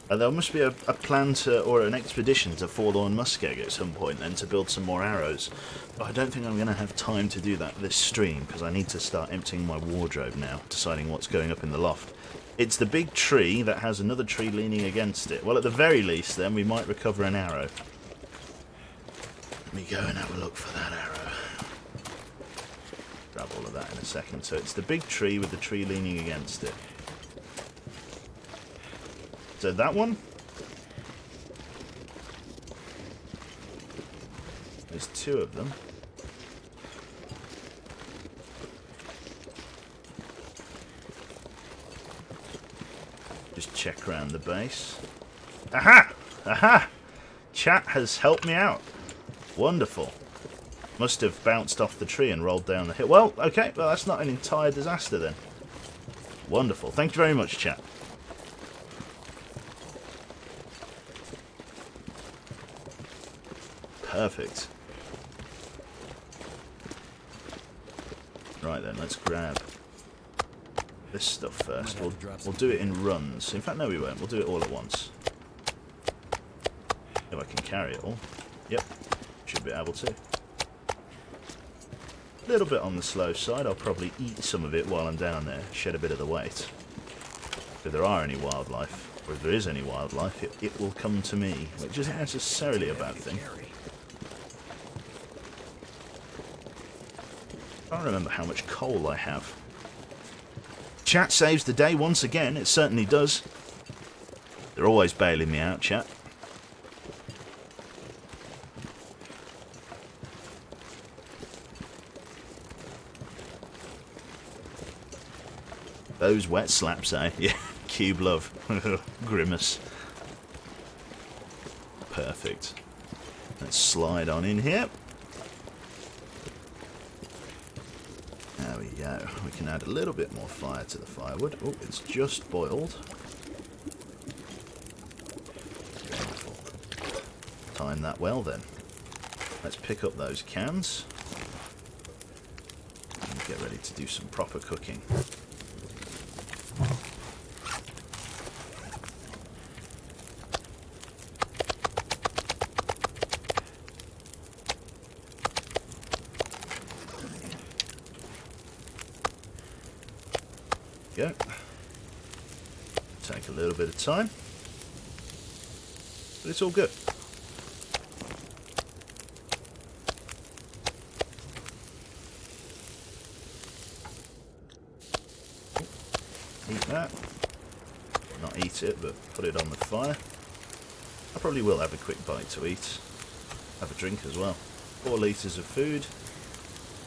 There must be a plan to, or an expedition to Forlorn Muskeg at some point then to build some more arrows. But I don't think I'm going to have time to do that this stream because I need to start emptying my wardrobe now, deciding what's going up in the loft. It's the big tree that has another tree leaning against it. Well, at the very least then we might recover an arrow. Let me go and have a look for that arrow. Grab all of that in a second. So it's the big tree with the tree leaning against it. So that one. There's 2 of them. Just check around the base. Aha! Aha! Chat has helped me out. Wonderful. Must have bounced off the tree and rolled down the hill. Well, okay. Well, that's not an entire disaster then. Wonderful. Thank you very much, chat. Perfect. Right then, let's grab this stuff first. We'll do it in runs. In fact, no, we won't. We'll do it all at once. If I can carry it all. Yep, should be able to. A little bit on the slow side. I'll probably eat some of it while I'm down there, shed a bit of the weight. If there are any wildlife, or if there is any wildlife, it will come to me, which isn't necessarily a bad thing. I can't remember how much coal I have. Chat saves the day once again. It certainly does. They're always bailing me out, chat. Those wet slaps, eh? Yeah, cube love. Grimace. Perfect. Let's slide on in here. There we go. We can add a little bit more fire to the firewood. Oh, it's just boiled. Beautiful. Time that well then. Let's pick up those cans. And get ready to do some proper cooking. Go. Take a little bit of time, but it's all good. Eat that. Not eat it, but put it on the fire. I probably will have a quick bite to eat. Have a drink as well. 4 litres of food.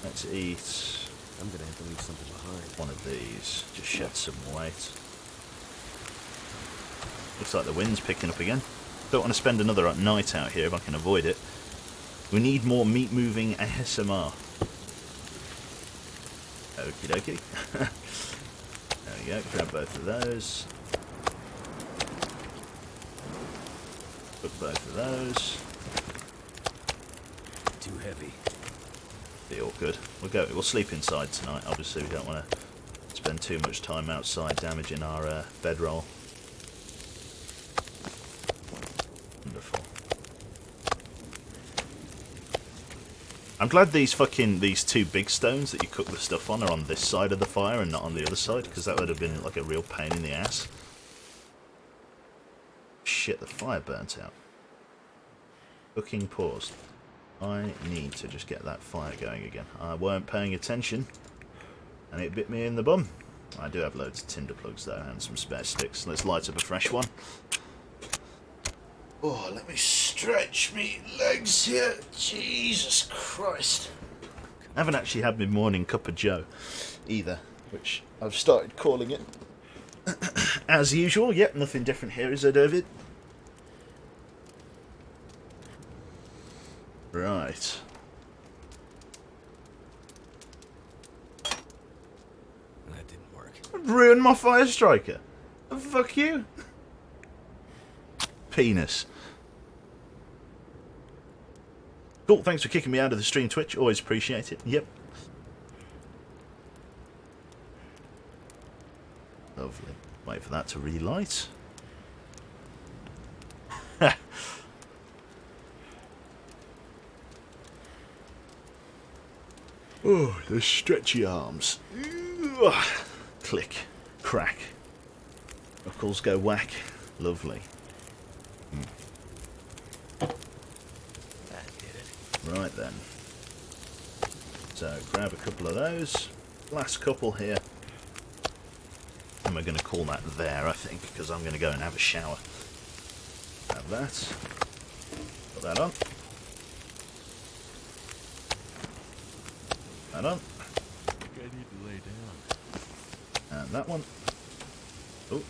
Let's eat. I'm gonna have to leave something behind. One of these. Just shed some weight. Looks like the wind's picking up again. Don't want to spend another night out here if I can avoid it. We need more meat moving ASMR. Okie dokie. There we go. Grab both of those. Cook both of those. Too heavy. Be all good. We'll sleep inside tonight. Obviously, we don't want to spend too much time outside damaging our bedroll. Wonderful. I'm glad these 2 big stones that you cook the stuff on are on this side of the fire and not on the other side, because that would have been like a real pain in the ass. Shit, the fire burnt out. Cooking paused. I need to just get that fire going again. I weren't paying attention, and it bit me in the bum. I do have loads of tinder plugs though, and some spare sticks. Let's light up a fresh one. Oh, let me stretch me legs here. Jesus Christ. I haven't actually had my morning cup of joe either, which I've started calling it. As usual, yep, nothing different here, is there, David? Right. That didn't work. Ruined my fire striker. Fuck you. Penis. Cool, thanks for kicking me out of the stream Twitch. Always appreciate it. Yep. Lovely. Wait for that to relight. Oh, the stretchy arms. Click. Crack. Knuckles go whack. Lovely. That did it. Right then. So grab a couple of those. Last couple here. And we're going to call that there, I think, because I'm going to go and have a shower. Have that. Put that on. That on. I need to lay down. And that one. Oh.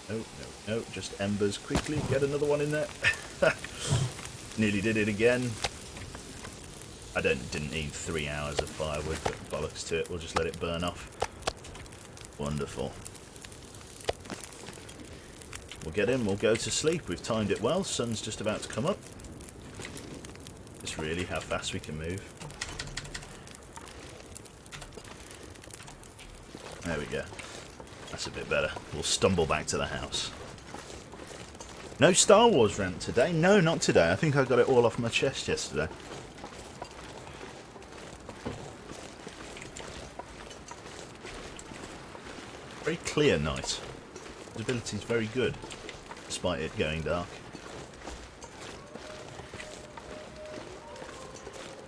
No, no, no. Just embers quickly. Get another one in there. Nearly did it again. I didn't need 3 hours of firewood, but bollocks to it. We'll just let it burn off. Wonderful. We'll get in, we'll go to sleep. We've timed it well. Sun's just about to come up. Just really how fast we can move. There we go. That's a bit better. We'll stumble back to the house. No Star Wars rant today? No, not today. I think I got it all off my chest yesterday. Very clear night. Visibility is very good, despite it going dark.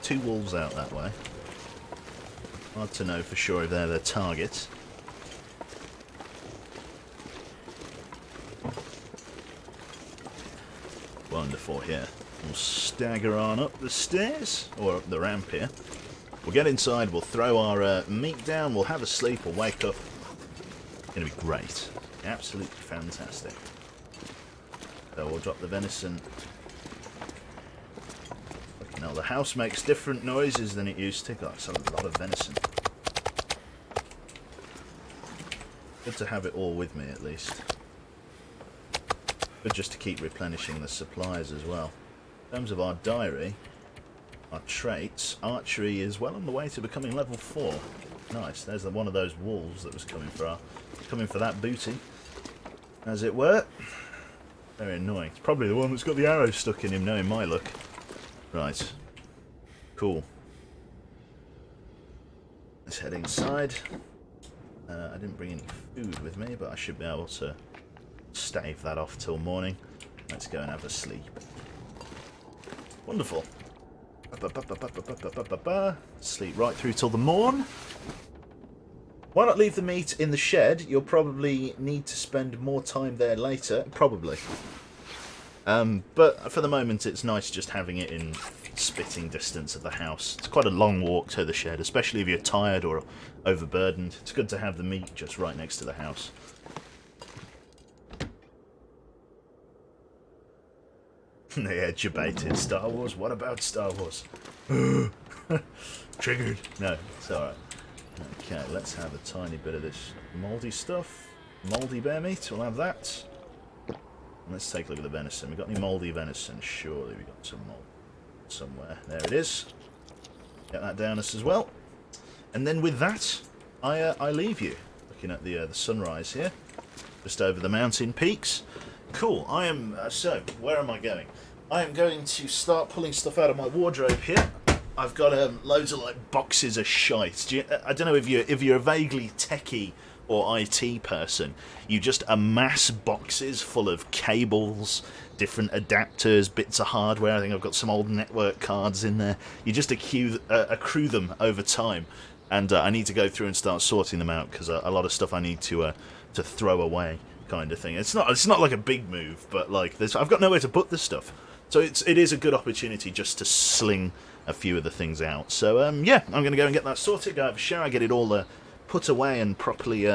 2 wolves out that way. Hard to know for sure if they're their targets. Wonderful here. We'll stagger on up the stairs, or up the ramp here. We'll get inside, we'll throw our meat down, we'll have a sleep, we'll wake up. It's going to be great. Absolutely fantastic. So we'll drop the venison. Fucking hell, the house makes different noises than it used to. God, that's a lot of venison. Good to have it all with me at least. Good just to keep replenishing the supplies as well. In terms of our diary, our traits, archery is well on the way to becoming level 4. Nice, there's one of those wolves that was coming for that booty, as it were. Very annoying. It's probably the one that's got the arrow stuck in him, knowing my luck. Right. Cool. Let's head inside. I didn't bring any food with me, but I should be able to stave that off till morning. Let's go and have a sleep. Wonderful. Sleep right through till the morn. Why not leave the meat in the shed? You'll probably need to spend more time there later. Probably. But for the moment, it's nice just having it in spitting distance of the house. It's quite a long walk to the shed, especially if you're tired or overburdened. It's good to have the meat just right next to the house. Yeah, debated. Star Wars? What about Star Wars? Triggered. No, it's alright. Okay, let's have a tiny bit of this mouldy stuff. Mouldy bear meat, we'll have that. Let's take a look at the venison. We got any mouldy venison? Surely we got some mould somewhere. There it is. Get that down us as well. And then with that, I leave you. Looking at the sunrise here, just over the mountain peaks. Cool. I am so. Where am I going? I am going to start pulling stuff out of my wardrobe here. I've got loads of like boxes of shite. I don't know if you're a vaguely techie or IT person. You just amass boxes full of cables, different adapters, bits of hardware. I think I've got some old network cards in there. You just accrue them over time, and I need to go through and start sorting them out because a lot of stuff I need to throw away, kind of thing. It's not like a big move, but like I've got nowhere to put this stuff, so it is a good opportunity just to sling a few of the things out. So yeah, I'm going to go and get that sorted, go have a shower, get it all put away and properly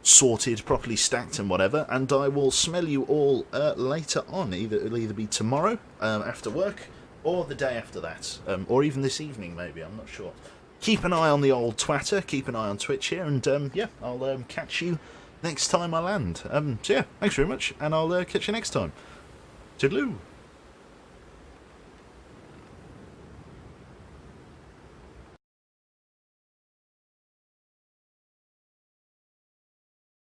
sorted, properly stacked and whatever, and I will smell you all later on. It'll either be tomorrow after work, or the day after that, or even this evening maybe, I'm not sure. Keep an eye on the old Twitter, keep an eye on Twitch here, and yeah, I'll catch you next time I land. So yeah, thanks very much, and I'll catch you next time. Toodaloo!